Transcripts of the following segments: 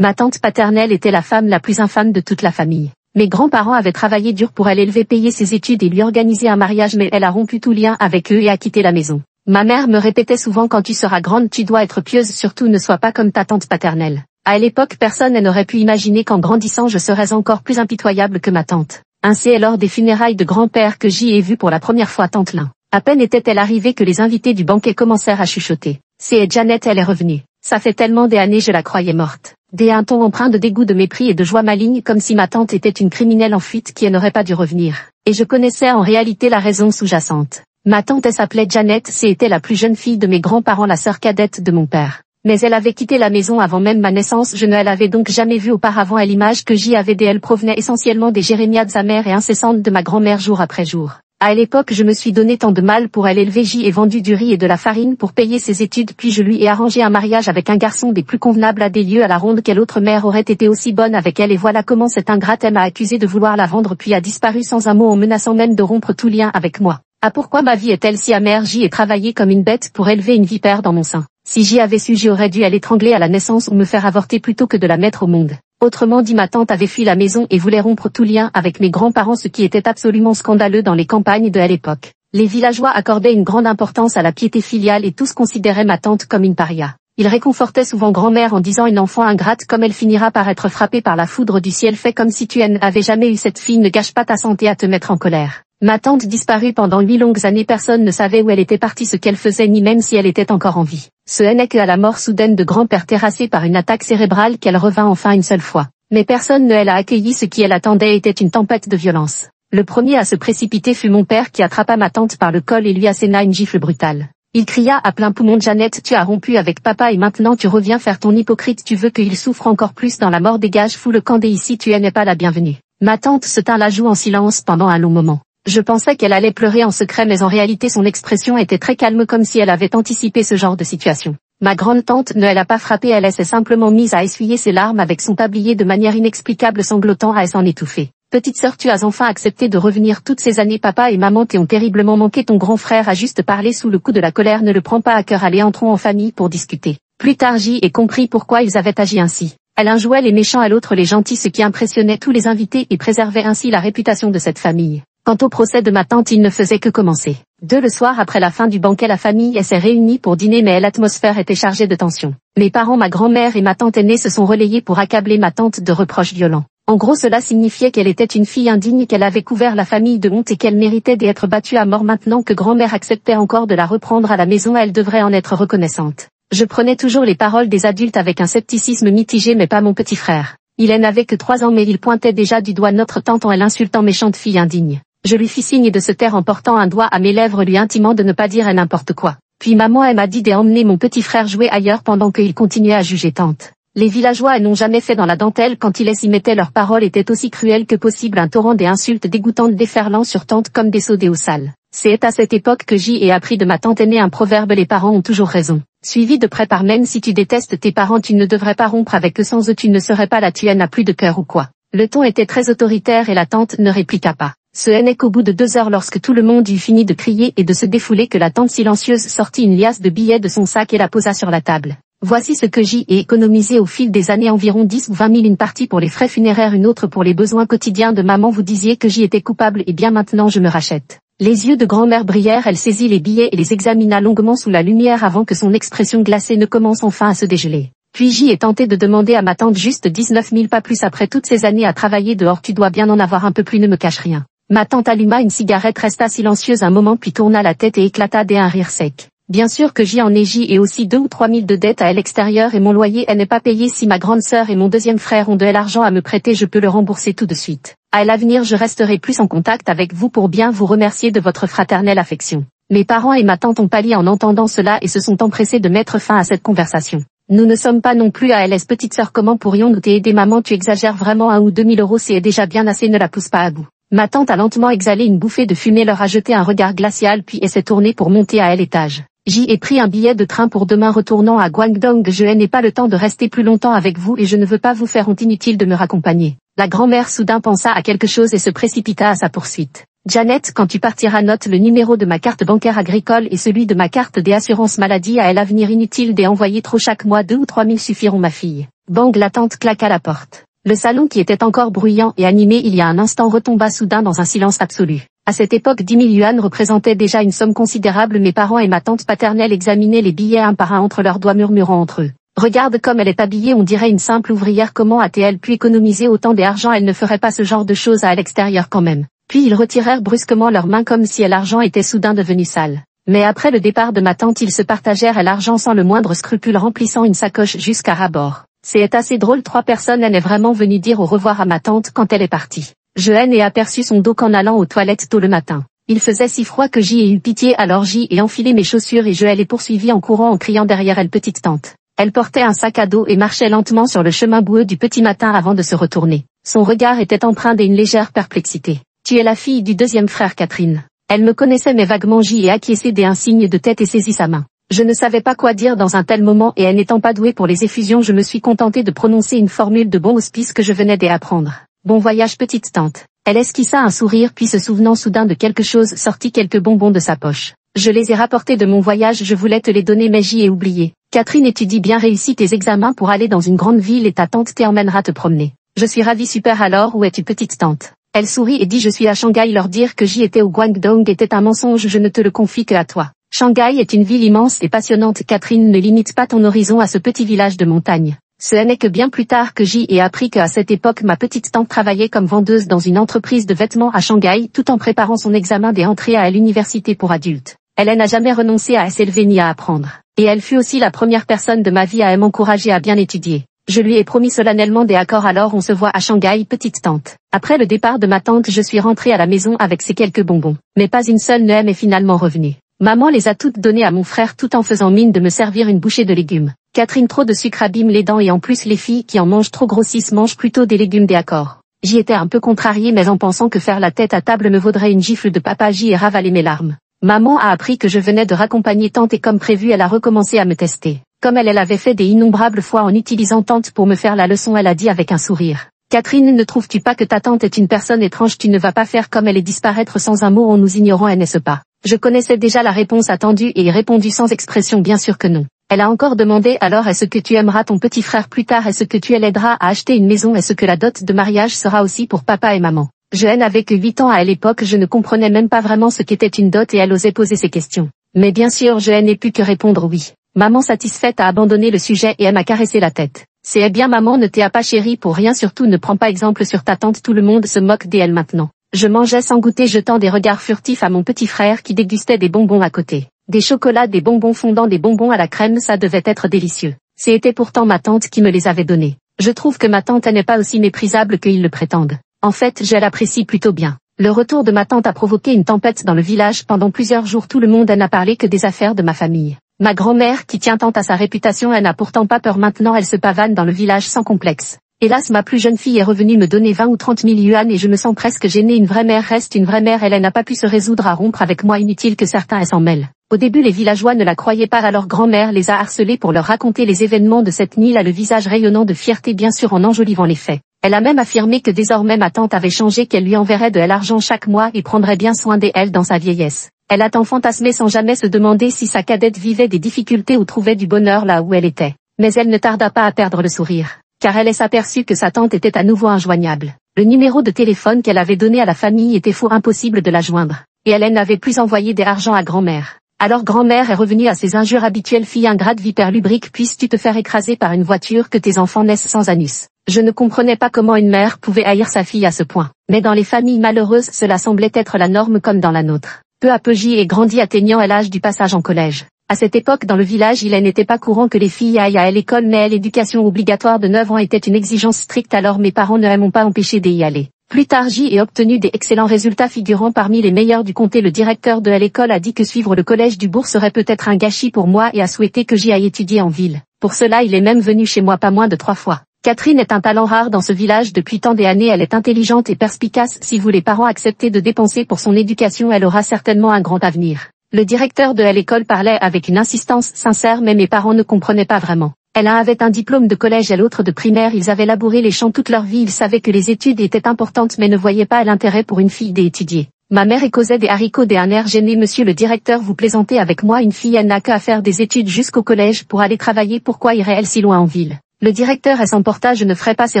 Ma tante paternelle était la femme la plus infâme de toute la famille. Mes grands-parents avaient travaillé dur pour elle élever, payer ses études et lui organiser un mariage, mais elle a rompu tout lien avec eux et a quitté la maison. Ma mère me répétait souvent: quand tu seras grande tu dois être pieuse, surtout ne sois pas comme ta tante paternelle. À l'époque personne n'aurait pu imaginer qu'en grandissant je serais encore plus impitoyable que ma tante. Ainsi est lors des funérailles de grand-père que j'y ai vu pour la première fois tante Lin. À peine était-elle arrivée que les invités du banquet commencèrent à chuchoter. C'est Janet, elle est revenue. Ça fait tellement des années je la croyais morte. Un ton empreint de dégoût, de mépris et de joie maligne, comme si ma tante était une criminelle en fuite qui n'aurait pas dû revenir. Et je connaissais en réalité la raison sous-jacente. Ma tante, elle s'appelait Janet, c'était la plus jeune fille de mes grands-parents, la sœur cadette de mon père. Mais elle avait quitté la maison avant même ma naissance, je ne l'avais donc jamais vue auparavant et l'image que j'y avais d'elle provenait essentiellement des jérémiades amères et incessantes de ma grand-mère jour après jour. À l'époque je me suis donné tant de mal pour elle élever, j'y ai vendu du riz et de la farine pour payer ses études, puis je lui ai arrangé un mariage avec un garçon des plus convenables à des lieux à la ronde. Quelle autre mère aurait été aussi bonne avec elle, et voilà comment cette ingrate m'a accusé de vouloir la vendre puis a disparu sans un mot en menaçant même de rompre tout lien avec moi. Ah, pourquoi ma vie est-elle si amère? J'y ai travaillé comme une bête pour élever une vipère dans mon sein. Si j'y avais su, j'y aurais dû l'étrangler à la naissance ou me faire avorter plutôt que de la mettre au monde. Autrement dit, ma tante avait fui la maison et voulait rompre tout lien avec mes grands-parents, ce qui était absolument scandaleux dans les campagnes de l'époque. Les villageois accordaient une grande importance à la piété filiale et tous considéraient ma tante comme une paria. Ils réconfortaient souvent grand-mère en disant: une enfant ingrate comme elle finira par être frappée par la foudre du ciel. Fais comme si tu n'avais jamais eu cette fille, ne gâche pas ta santé à te mettre en colère. Ma tante disparut pendant 8 longues années, personne ne savait où elle était partie, ce qu'elle faisait, ni même si elle était encore en vie. Ce n'est qu'à la mort soudaine de grand-père terrassé par une attaque cérébrale qu'elle revint enfin une seule fois. Mais personne ne l'a accueillie, ce qui elle attendait était une tempête de violence. Le premier à se précipiter fut mon père qui attrapa ma tante par le col et lui asséna une gifle brutale. Il cria à plein poumon: Janet, tu as rompu avec papa et maintenant tu reviens faire ton hypocrite, tu veux qu'il souffre encore plus dans la mort, dégage, fous le camp, ici tu n'es pas la bienvenue. Ma tante se tint la joue en silence pendant un long moment. Je pensais qu'elle allait pleurer en secret, mais en réalité son expression était très calme, comme si elle avait anticipé ce genre de situation. Ma grande-tante ne l'a pas frappée, elle s'est simplement mise à essuyer ses larmes avec son tablier de manière inexplicable, sanglotant à s'en étouffer. Petite sœur, tu as enfin accepté de revenir toutes ces années, papa et maman t'ont terriblement manqué, ton grand frère a juste parlé sous le coup de la colère, ne le prends pas à cœur, allez entrons en famille pour discuter. Plus tard j'y ai compris pourquoi ils avaient agi ainsi. L'un jouait les méchants à l'autre les gentils, ce qui impressionnait tous les invités et préservait ainsi la réputation de cette famille. Quant au procès de ma tante, il ne faisait que commencer. Le soir après la fin du banquet, la famille s'est réunie pour dîner, mais l'atmosphère était chargée de tension. Mes parents, ma grand-mère et ma tante aînée se sont relayés pour accabler ma tante de reproches violents. En gros, cela signifiait qu'elle était une fille indigne, qu'elle avait couvert la famille de honte et qu'elle méritait d'être battue à mort. Maintenant que grand-mère acceptait encore de la reprendre à la maison, elle devrait en être reconnaissante. Je prenais toujours les paroles des adultes avec un scepticisme mitigé, mais pas mon petit frère. Il n'avait que 3 ans, mais il pointait déjà du doigt notre tante en l'insultant: méchante fille indigne. Je lui fis signe de se taire en portant un doigt à mes lèvres, lui intimant de ne pas dire n'importe quoi. Puis maman m'a dit d'emmener mon petit frère jouer ailleurs pendant qu'il continuait à juger tante. Les villageois n'ont jamais fait dans la dentelle quand ils s'y mettaient, leurs paroles étaient aussi cruelles que possible, un torrent des insultes dégoûtantes déferlant sur tante comme des seaux d'eau sale. C'est à cette époque que j'y ai appris de ma tante aînée un proverbe: les parents ont toujours raison. Suivi de près par: même si tu détestes tes parents, tu ne devrais pas rompre avec eux, sans eux tu ne serais pas là, tu n'as plus de cœur ou quoi. Le ton était très autoritaire et la tante ne répliqua pas. Ce n'est qu'au bout de 2 heures, lorsque tout le monde eut fini de crier et de se défouler, que la tante silencieuse sortit une liasse de billets de son sac et la posa sur la table. Voici ce que j'y ai économisé au fil des années, environ 10 ou 20 000, une partie pour les frais funéraires, une autre pour les besoins quotidiens de maman. Vous disiez que j'y étais coupable, et bien maintenant je me rachète. Les yeux de grand-mère brillèrent, elle saisit les billets et les examina longuement sous la lumière avant que son expression glacée ne commence enfin à se dégeler. Puis j'y ai tenté de demander à ma tante: juste 19 000, pas plus, après toutes ces années à travailler dehors, tu dois bien en avoir un peu plus, ne me cache rien. Ma tante alluma une cigarette, resta silencieuse un moment puis tourna la tête et éclata d'un rire sec. Bien sûr que j'y en ai, et aussi 2 ou 3 000 de dettes à l'extérieur et mon loyer n'est pas payé. Si ma grande sœur et mon deuxième frère ont de l'argent à me prêter, je peux le rembourser tout de suite. À l'avenir, je resterai plus en contact avec vous pour bien vous remercier de votre fraternelle affection. Mes parents et ma tante ont pâli en entendant cela et se sont empressés de mettre fin à cette conversation. Nous ne sommes pas non plus à LS, petite sœur, comment pourrions-nous t'aider? Maman, tu exagères vraiment, 1 ou 2 000 euros c'est déjà bien assez, ne la pousse pas à bout. Ma tante a lentement exhalé une bouffée de fumée, leur a jeté un regard glacial puis s'est tournée pour monter à l'étage. J'y ai pris un billet de train pour demain retournant à Guangdong. Je n'ai pas le temps de rester plus longtemps avec vous et je ne veux pas vous faire honte, inutile de me raccompagner. La grand-mère soudain pensa à quelque chose et se précipita à sa poursuite. Janet, quand tu partiras, note le numéro de ma carte bancaire agricole et celui de ma carte des assurances maladie. À l'avenir, inutile d'envoyer trop chaque mois, 2 ou 3 000 suffiront, ma fille. Bang, la tante claqua la porte. Le salon qui était encore bruyant et animé il y a un instant retomba soudain dans un silence absolu. À cette époque 10 000 yuans représentaient déjà une somme considérable. Mes parents et ma tante paternelle examinaient les billets un par un entre leurs doigts murmurant entre eux. Regarde comme elle est habillée, on dirait une simple ouvrière, comment a-t-elle pu économiser autant d'argent, elle ne ferait pas ce genre de choses à l'extérieur quand même. Puis ils retirèrent brusquement leurs mains comme si l'argent était soudain devenu sale. Mais après le départ de ma tante ils se partagèrent l'argent sans le moindre scrupule, remplissant une sacoche jusqu'à ras-bord. C'est assez drôle, 3 personnes, elle est vraiment venue dire au revoir à ma tante quand elle est partie. Je ai aperçu son dos qu'en allant aux toilettes tôt le matin. Il faisait si froid que j'y ai eu pitié, alors j'y ai enfilé mes chaussures et je l'ai poursuivie en courant en criant derrière elle petite tante. Elle portait un sac à dos et marchait lentement sur le chemin boueux du petit matin avant de se retourner. Son regard était empreint d'une légère perplexité. Tu es la fille du deuxième frère, Catherine. Elle me connaissait mais vaguement, j'y ai acquiescé d'un signe de tête et saisi sa main. Je ne savais pas quoi dire dans un tel moment et elle n'étant pas douée pour les effusions, je me suis contentée de prononcer une formule de bon hospice que je venais d'apprendre. Bon voyage petite tante. Elle esquissa un sourire puis se souvenant soudain de quelque chose sortit quelques bonbons de sa poche. Je les ai rapportés de mon voyage, je voulais te les donner mais j'y ai oublié. Catherine, étudie bien, réussis tes examens pour aller dans une grande ville et ta tante t'emmènera te promener. Je suis ravie, super, alors où es-tu petite tante? Elle sourit et dit je suis à Shanghai, leur dire que j'y étais au Guangdong était un mensonge, je ne te le confie que à toi. Shanghai est une ville immense et passionnante, Catherine, ne limite pas ton horizon à ce petit village de montagne. Ce n'est que bien plus tard que j'y ai appris qu'à cette époque ma petite tante travaillait comme vendeuse dans une entreprise de vêtements à Shanghai tout en préparant son examen d'entrée à l'université pour adultes. Elle n'a jamais renoncé à s'élever ni à apprendre. Et elle fut aussi la première personne de ma vie à m'encourager à bien étudier. Je lui ai promis solennellement des accords, alors on se voit à Shanghai, petite tante. Après le départ de ma tante, je suis rentrée à la maison avec ces quelques bonbons. Mais pas une seule ne m'est finalement revenue. Maman les a toutes données à mon frère tout en faisant mine de me servir une bouchée de légumes. Catherine, trop de sucre abîme les dents et en plus les filles qui en mangent trop grossissent mangent plutôt des légumes des accords. J'y étais un peu contrariée mais en pensant que faire la tête à table me vaudrait une gifle de papa, j'y ai ravalé mes larmes. Maman a appris que je venais de raccompagner tante et comme prévu elle a recommencé à me tester. Comme elle avait fait des innombrables fois en utilisant tante pour me faire la leçon, elle a dit avec un sourire. Catherine, ne trouves-tu pas que ta tante est une personne étrange? Tu ne vas pas faire comme elle et disparaître sans un mot en nous ignorant, n'est-ce pas? Je connaissais déjà la réponse attendue et ai répondu sans expression bien sûr que non. Elle a encore demandé, alors est-ce que tu aimeras ton petit frère plus tard? Est-ce que tu l'aideras à acheter une maison? Est-ce que la dot de mariage sera aussi pour papa et maman? Je n'avais que 8 ans à l'époque, je ne comprenais même pas vraiment ce qu'était une dot et elle osait poser ces questions. Mais bien sûr je n'ai pu que répondre oui. Maman satisfaite a abandonné le sujet et elle m'a caressé la tête. C'est bien maman, ne t'es pas chérie pour rien, surtout ne prends pas exemple sur ta tante, tout le monde se moque d'elle maintenant. Je mangeais sans goûter, jetant des regards furtifs à mon petit frère qui dégustait des bonbons à côté. Des chocolats, des bonbons fondants, des bonbons à la crème, ça devait être délicieux. C'était pourtant ma tante qui me les avait donnés. Je trouve que ma tante n'est pas aussi méprisable qu'ils le prétendent. En fait, je l'apprécie plutôt bien. Le retour de ma tante a provoqué une tempête dans le village. Pendant plusieurs jours tout le monde n'a parlé que des affaires de ma famille. Ma grand-mère qui tient tant à sa réputation, elle n'a pourtant pas peur maintenant, elle se pavane dans le village sans complexe. Hélas, ma plus jeune fille est revenue me donner 20 ou 30 000 yuan et je me sens presque gênée. Une vraie mère reste une vraie mère, elle n'a pas pu se résoudre à rompre avec moi, inutile que certains s'en mêlent. Au début les villageois ne la croyaient pas, alors grand-mère les a harcelés pour leur raconter les événements de cette nuit, là le visage rayonnant de fierté bien sûr en enjolivant les faits. Elle a même affirmé que désormais ma tante avait changé, qu'elle lui enverrait de l'argent chaque mois et prendrait bien soin d'elle dans sa vieillesse. Elle a tant fantasmé sans jamais se demander si sa cadette vivait des difficultés ou trouvait du bonheur là où elle était. Mais elle ne tarda pas à perdre le sourire, car elle s'aperçut que sa tante était à nouveau injoignable. Le numéro de téléphone qu'elle avait donné à la famille était faux, impossible de la joindre. Et elle n'avait plus envoyé des argent à grand-mère. Alors grand-mère est revenue à ses injures habituelles. Fille ingrate, vipère lubrique, puisses-tu te faire écraser par une voiture, que tes enfants naissent sans anus. Je ne comprenais pas comment une mère pouvait haïr sa fille à ce point. Mais dans les familles malheureuses cela semblait être la norme comme dans la nôtre. Peu à peu j'y ai grandi, atteignant l'âge du passage en collège. À cette époque dans le village il n'était pas courant que les filles aillent à l'école, mais l'éducation obligatoire de 9 ans était une exigence stricte, alors mes parents ne m'ont pas empêché d'y aller. Plus tard j'y ai obtenu des excellents résultats, figurant parmi les meilleurs du comté. Le directeur de l'école a dit que suivre le collège du bourg serait peut-être un gâchis pour moi et a souhaité que j'y aille étudier en ville. Pour cela il est même venu chez moi pas moins de 3 fois. Catherine est un talent rare dans ce village depuis tant d'années, elle est intelligente et perspicace, si vous les parents acceptez de dépenser pour son éducation elle aura certainement un grand avenir. Le directeur de l'école parlait avec une insistance sincère mais mes parents ne comprenaient pas vraiment. Elle avait un diplôme de collège et l'autre de primaire, ils avaient labouré les champs toute leur vie, ils savaient que les études étaient importantes mais ne voyaient pas l'intérêt pour une fille d'étudier. Ma mère causait des haricots d'un air gêné. Monsieur le directeur, vous plaisantez avec moi, une fille elle n'a qu'à faire des études jusqu'au collège pour aller travailler, pourquoi irait-elle si loin en ville? Le directeur est s'emporta, je ne ferai pas ces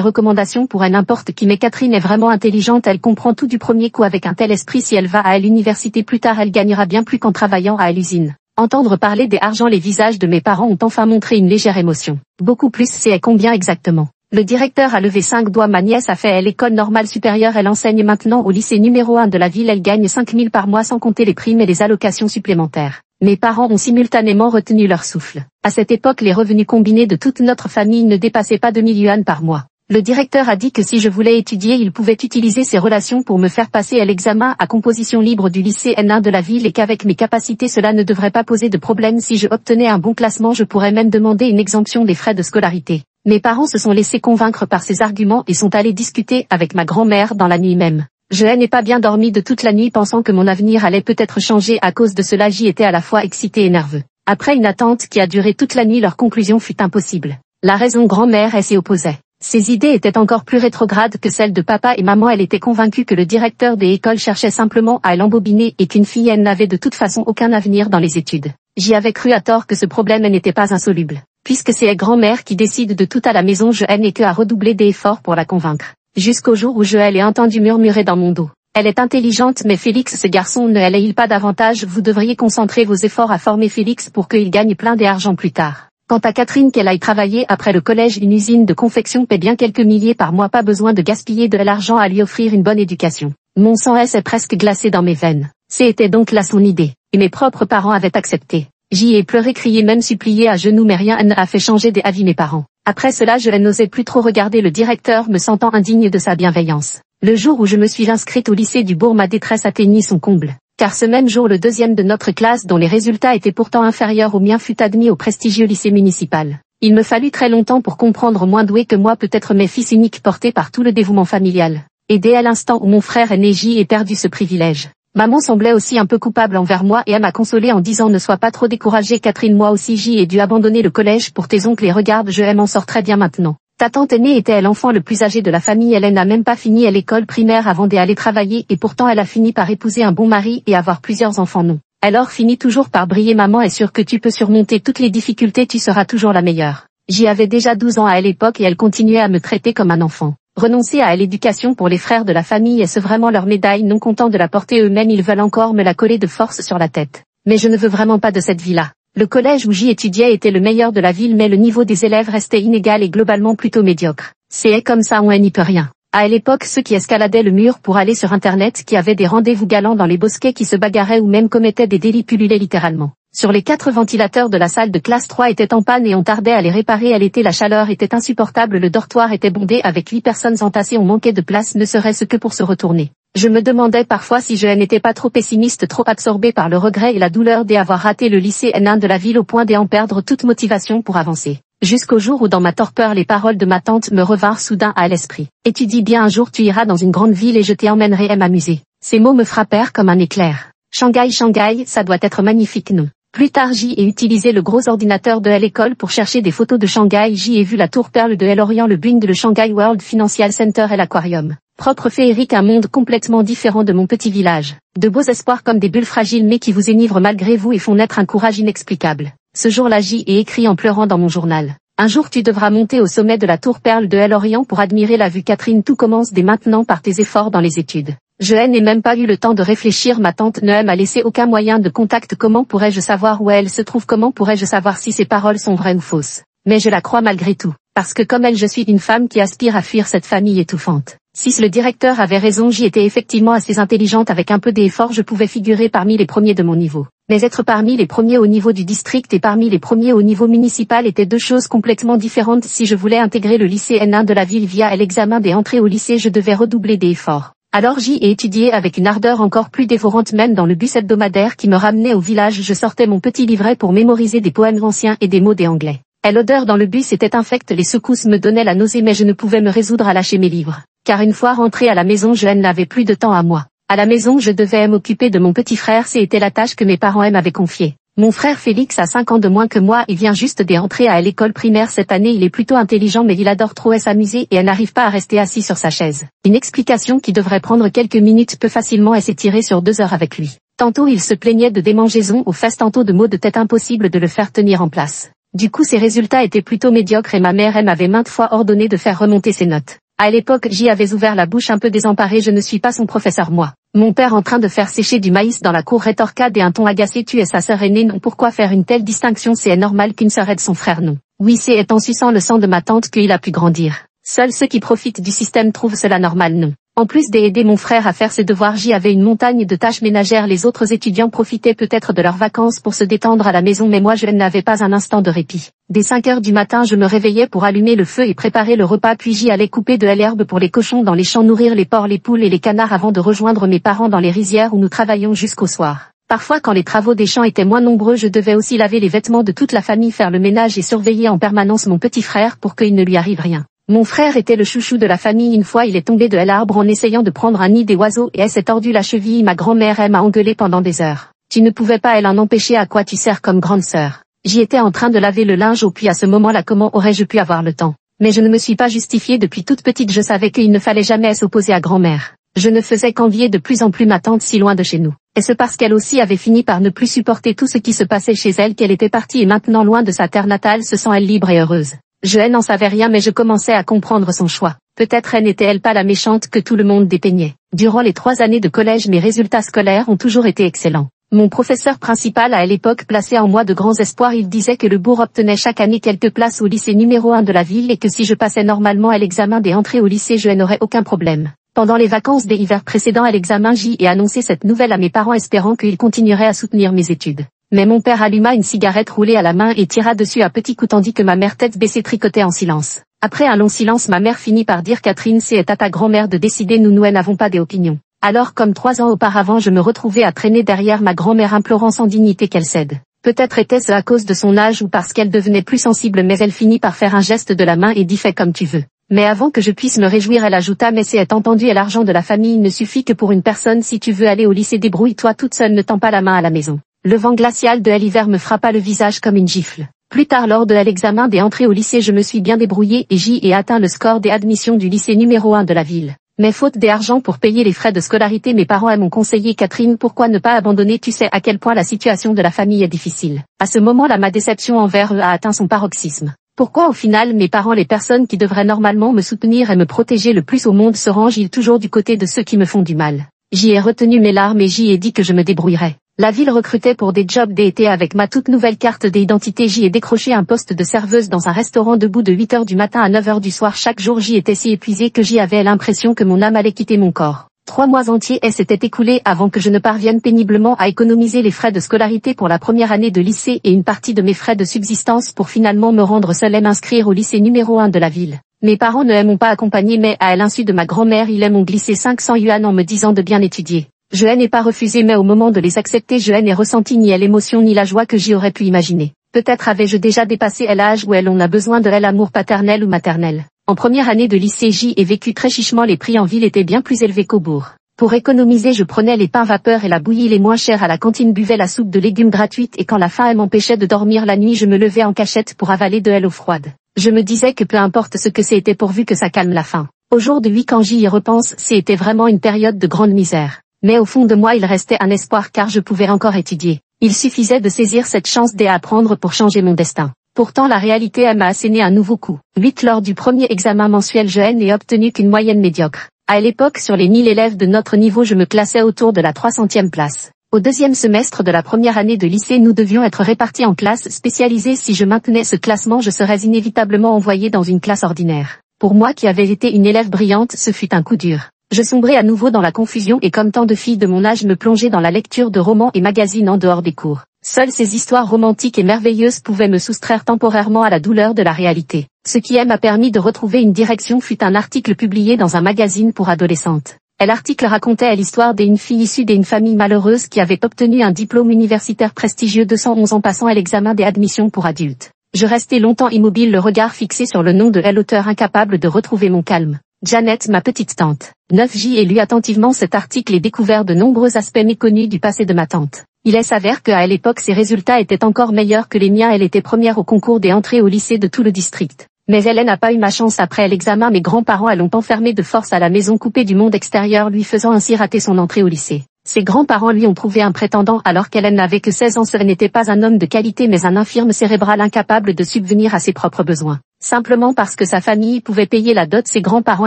recommandations pour n'importe qui, mais Catherine est vraiment intelligente, elle comprend tout du premier coup avec un tel esprit, si elle va à l'université plus tard elle gagnera bien plus qu'en travaillant à l'usine. Entendre parler des argents, les visages de mes parents ont enfin montré une légère émotion. Beaucoup plus, c'est combien exactement? Le directeur a levé 5 doigts. Ma nièce a fait l'école normale supérieure, elle enseigne maintenant au lycée numéro 1 de la ville, elle gagne 5 000 par mois sans compter les primes et les allocations supplémentaires. Mes parents ont simultanément retenu leur souffle. À cette époque, les revenus combinés de toute notre famille ne dépassaient pas 2 000 yuan par mois. Le directeur a dit que si je voulais étudier, il pouvait utiliser ses relations pour me faire passer à l'examen à composition libre du lycée N1 de la ville et qu'avec mes capacités cela ne devrait pas poser de problème. Si je obtenais un bon classement, je pourrais même demander une exemption des frais de scolarité. Mes parents se sont laissés convaincre par ces arguments et sont allés discuter avec ma grand-mère dans la nuit même. Je n'ai pas bien dormi de toute la nuit pensant que mon avenir allait peut-être changer à cause de cela. J'y étais à la fois excité et nerveux. Après une attente qui a duré toute la nuit, leur conclusion fut impossible. La raison grand-mère s'y opposait. Ses idées étaient encore plus rétrogrades que celles de papa et maman. Elle était convaincue que le directeur des écoles cherchait simplement à l'embobiner et qu'une fille n'avait de toute façon aucun avenir dans les études. J'y avais cru à tort que ce problème n'était pas insoluble. Puisque c'est grand-mère qui décide de tout à la maison, je n'ai que à redoubler d'efforts pour la convaincre. Jusqu'au jour où je l'ai entendu murmurer dans mon dos. Elle est intelligente, mais Félix, ce garçon ne l'est-il pas davantage? Vous devriez concentrer vos efforts à former Félix pour qu'il gagne plein d'argent plus tard. Quant à Catherine, qu'elle aille travailler après le collège, une usine de confection paie bien quelques milliers par mois, pas besoin de gaspiller de l'argent à lui offrir une bonne éducation. Mon sang est presque glacé dans mes veines. C'était donc là son idée, et mes propres parents avaient accepté. J'y ai pleuré, crié, même supplié à genoux, mais rien n'a fait changer d'avis mes parents. Après cela, je n'osais plus trop regarder le directeur, me sentant indigne de sa bienveillance. Le jour où je me suis inscrite au lycée du bourg, ma détresse atteignit son comble. Car ce même jour, le deuxième de notre classe, dont les résultats étaient pourtant inférieurs aux miens, fut admis au prestigieux lycée municipal. Il me fallut très longtemps pour comprendre, moins doué que moi peut-être, mes fils uniques portés par tout le dévouement familial. Et dès à l'instant où mon frère aîné j'y ai perdu ce privilège. Maman semblait aussi un peu coupable envers moi et elle m'a consolé en disant: ne sois pas trop découragée Catherine, moi aussi j'y ai dû abandonner le collège pour tes oncles et regarde, je m'en sors très bien maintenant. Ta tante aînée était l'enfant le plus âgé de la famille, elle n'a même pas fini à l'école primaire avant d'aller travailler et pourtant elle a fini par épouser un bon mari et avoir plusieurs enfants. Non. Alors finit toujours par briller. Maman est sûre que tu peux surmonter toutes les difficultés, tu seras toujours la meilleure. J'y avais déjà 12 ans à l'époque et elle continuait à me traiter comme un enfant. Renoncer à l'éducation pour les frères de la famille, est-ce vraiment leur médaille? Non contents de la porter eux-mêmes, ils veulent encore me la coller de force sur la tête. Mais je ne veux vraiment pas de cette vie-là. Le collège où j'y étudiais était le meilleur de la ville, mais le niveau des élèves restait inégal et globalement plutôt médiocre. C'est comme ça, on n'y peut rien. À l'époque, ceux qui escaladaient le mur pour aller sur Internet, qui avaient des rendez-vous galants dans les bosquets, qui se bagarraient ou même commettaient des délits, pullulaient littéralement. Sur les 4 ventilateurs de la salle de classe, 3 étaient en panne et on tardait à les réparer. À l'été, la chaleur était insupportable, le dortoir était bondé avec 8 personnes entassées, on manquait de place, ne serait-ce que pour se retourner. Je me demandais parfois si je n'étais pas trop pessimiste, trop absorbé par le regret et la douleur d'avoir raté le lycée N1 de la ville au point d'en perdre toute motivation pour avancer. Jusqu'au jour où dans ma torpeur les paroles de ma tante me revinrent soudain à l'esprit. Étudie bien, un jour tu iras dans une grande ville et je t'emmènerai m'amuser. Ces mots me frappèrent comme un éclair. Shanghai, Shanghai, ça doit être magnifique, non? Plus tard, j'y ai utilisé le gros ordinateur de l'école pour chercher des photos de Shanghai. J'y ai vu la tour Perle de l'Orient, le Boeing, le Shanghai World Financial Center et l'aquarium. Propre féerique, un monde complètement différent de mon petit village. De beaux espoirs comme des bulles fragiles mais qui vous énivrent malgré vous et font naître un courage inexplicable. Ce jour-là, j'y ai écrit en pleurant dans mon journal. Un jour tu devras monter au sommet de la tour Perle de l'Orient pour admirer la vue. Catherine, tout commence dès maintenant par tes efforts dans les études. Je n'ai même pas eu le temps de réfléchir, ma tante ne m'a laissé aucun moyen de contact. Comment pourrais-je savoir où elle se trouve? Comment pourrais-je savoir si ses paroles sont vraies ou fausses? Mais je la crois malgré tout, parce que comme elle, je suis une femme qui aspire à fuir cette famille étouffante. Si le directeur avait raison, j'y étais effectivement assez intelligente, avec un peu d'effort je pouvais figurer parmi les premiers de mon niveau. Mais être parmi les premiers au niveau du district et parmi les premiers au niveau municipal étaient deux choses complètement différentes. Si je voulais intégrer le lycée N1 de la ville via l'examen des entrées au lycée, je devais redoubler d'efforts. Alors j'y ai étudié avec une ardeur encore plus dévorante, même dans le bus hebdomadaire qui me ramenait au village. Je sortais mon petit livret pour mémoriser des poèmes anciens et des mots des anglais. Et l'odeur dans le bus était infecte, les secousses me donnaient la nausée, mais je ne pouvais me résoudre à lâcher mes livres. Car une fois rentré à la maison, je n'avais plus de temps à moi. À la maison, je devais m'occuper de mon petit frère, c'était la tâche que mes parents m'avaient confiée. Mon frère Félix a 5 ans de moins que moi et vient juste d'entrer à l'école primaire cette année. Il est plutôt intelligent mais il adore trop s'amuser et elle n'arrive pas à rester assis sur sa chaise. Une explication qui devrait prendre quelques minutes peut facilement s'étirer sur 2 heures avec lui. Tantôt il se plaignait de démangeaisons aux fesses, tantôt de maux de tête, impossible de le faire tenir en place. Du coup ses résultats étaient plutôt médiocres et ma mère m'avait maintes fois ordonné de faire remonter ses notes. À l'époque j'y avais ouvert la bouche un peu désemparée, je ne suis pas son professeur moi. Mon père en train de faire sécher du maïs dans la cour rétorqua d'un ton agacé, tu es sa sœur aînée, non, pourquoi faire une telle distinction, c'est normal qu'une sœur aide son frère, non. Oui, c'est en suçant le sang de ma tante qu'il a pu grandir. Seuls ceux qui profitent du système trouvent cela normal, non. En plus d'aider mon frère à faire ses devoirs, j'y avais une montagne de tâches ménagères, les autres étudiants profitaient peut-être de leurs vacances pour se détendre à la maison, mais moi je n'avais pas un instant de répit. Dès 5 heures du matin je me réveillais pour allumer le feu et préparer le repas, puis j'y allais couper de l'herbe pour les cochons dans les champs, nourrir les porcs, les poules et les canards avant de rejoindre mes parents dans les rizières où nous travaillions jusqu'au soir. Parfois quand les travaux des champs étaient moins nombreux, je devais aussi laver les vêtements de toute la famille, faire le ménage et surveiller en permanence mon petit frère pour qu'il ne lui arrive rien. Mon frère était le chouchou de la famille, une fois il est tombé de l'arbre en essayant de prendre un nid des oiseaux et s'est tordu la cheville, ma grand-mère m'a engueulé pendant des heures. Tu ne pouvais pas en empêcher, à quoi tu sers comme grande sœur. J'y étais en train de laver le linge, puis à ce moment-là comment aurais-je pu avoir le temps? Mais je ne me suis pas justifiée, depuis toute petite je savais qu'il ne fallait jamais s'opposer à grand-mère. Je ne faisais qu'envier de plus en plus ma tante si loin de chez nous. Est-ce parce qu'elle aussi avait fini par ne plus supporter tout ce qui se passait chez elle qu'elle était partie et maintenant loin de sa terre natale se sent elle libre et heureuse? Je n'en savais rien, mais je commençais à comprendre son choix. Peut-être n'était-elle pas la méchante que tout le monde dépeignait. Durant les 3 années de collège mes résultats scolaires ont toujours été excellents. Mon professeur principal à l'époque plaçait en moi de grands espoirs, il disait que le bourg obtenait chaque année quelques places au lycée numéro 1 de la ville et que si je passais normalement à l'examen des entrées au lycée je n'aurais aucun problème. Pendant les vacances des hivers précédents à l'examen j'y ai annoncé cette nouvelle à mes parents espérant qu'ils continueraient à soutenir mes études. Mais mon père alluma une cigarette roulée à la main et tira dessus à petits coups tandis que ma mère tête baissée tricotait en silence. Après un long silence ma mère finit par dire Catherine, c'est à ta grand-mère de décider, nous n'avons pas d'opinion. Alors comme 3 ans auparavant je me retrouvais à traîner derrière ma grand-mère implorant sans dignité qu'elle cède. Peut-être était-ce à cause de son âge ou parce qu'elle devenait plus sensible, mais elle finit par faire un geste de la main et dit fais comme tu veux. Mais avant que je puisse me réjouir elle ajouta mais c'est entendu, et l'argent de la famille ne suffit que pour une personne, si tu veux aller au lycée débrouille-toi toute seule, ne tends pas la main à la maison. Le vent glacial de l'hiver me frappa le visage comme une gifle. Plus tard lors de l'examen des entrées au lycée je me suis bien débrouillée et j'y ai atteint le score des admissions du lycée numéro 1 de la ville. Mais faute d'argent pour payer les frais de scolarité mes parents m'ont conseillé Catherine, pourquoi ne pas abandonner, tu sais à quel point la situation de la famille est difficile. À ce moment-là ma déception envers eux a atteint son paroxysme. Pourquoi au final mes parents, les personnes qui devraient normalement me soutenir et me protéger le plus au monde, se rangent-ils toujours du côté de ceux qui me font du mal? J'y ai retenu mes larmes et j'y ai dit que je me débrouillerais. La ville recrutait pour des jobs d'été avec ma toute nouvelle carte d'identité. J'y ai décroché un poste de serveuse dans un restaurant debout de 8 heures du matin à 9 heures du soir chaque jour. J'y étais si épuisée que j'y avais l'impression que mon âme allait quitter mon corps. 3 mois entiers s'étaient écoulés avant que je ne parvienne péniblement à économiser les frais de scolarité pour la première année de lycée et une partie de mes frais de subsistance pour finalement me rendre seule et m'inscrire au lycée numéro 1 de la ville. Mes parents ne m'ont pas accompagné, mais à l'insu de ma grand-mère ils m'ont glissé 500 yuan en me disant de bien étudier. Je n'ai pas refusé, mais au moment de les accepter je n'ai ressenti ni l'émotion ni la joie que j'y aurais pu imaginer. Peut-être avais-je déjà dépassé l'âge où on a besoin de l'amour paternel ou maternel. En première année de lycée j'y ai vécu très chichement, les prix en ville étaient bien plus élevés qu'au bourg. Pour économiser je prenais les pains vapeur et la bouillie les moins chers à la cantine, buvais la soupe de légumes gratuite et quand la faim m'empêchait de dormir la nuit je me levais en cachette pour avaler de l'eau froide. Je me disais que peu importe ce que c'était pourvu que ça calme la faim. Aujourd'hui quand j'y repense c'était vraiment une période de grande misère. Mais au fond de moi il restait un espoir car je pouvais encore étudier. Il suffisait de saisir cette chance d'apprendre pour changer mon destin. Pourtant la réalité m'a asséné un nouveau coup. 8 lors du premier examen mensuel je n'ai obtenu qu'une moyenne médiocre. À l'époque sur les 1000 élèves de notre niveau je me classais autour de la 300e place. Au deuxième semestre de la première année de lycée nous devions être répartis en classes spécialisées. Si je maintenais ce classement je serais inévitablement envoyé dans une classe ordinaire. Pour moi qui avais été une élève brillante ce fut un coup dur. Je sombrais à nouveau dans la confusion et comme tant de filles de mon âge me plongeais dans la lecture de romans et magazines en dehors des cours. Seules ces histoires romantiques et merveilleuses pouvaient me soustraire temporairement à la douleur de la réalité. Ce qui m'a permis de retrouver une direction fut un article publié dans un magazine pour adolescentes. L'article racontait l'histoire d'une fille issue d'une famille malheureuse qui avait obtenu un diplôme universitaire prestigieux 211 en passant à l'examen des admissions pour adultes. Je restai longtemps immobile, le regard fixé sur le nom de l'auteur, incapable de retrouver mon calme. Janet, ma petite tante. 9J ai lu attentivement cet article et découvert de nombreux aspects méconnus du passé de ma tante. Il s'avère qu'à l'époque ses résultats étaient encore meilleurs que les miens. Elle était première au concours des entrées au lycée de tout le district. Mais elle n'a pas eu ma chance. Après l'examen mes grands-parents l'ont enfermée de force à la maison, coupée du monde extérieur, lui faisant ainsi rater son entrée au lycée. Ses grands-parents lui ont trouvé un prétendant alors qu'elle n'avait que 16 ans. Ce n'était pas un homme de qualité mais un infirme cérébral incapable de subvenir à ses propres besoins. Simplement parce que sa famille pouvait payer la dot, ses grands-parents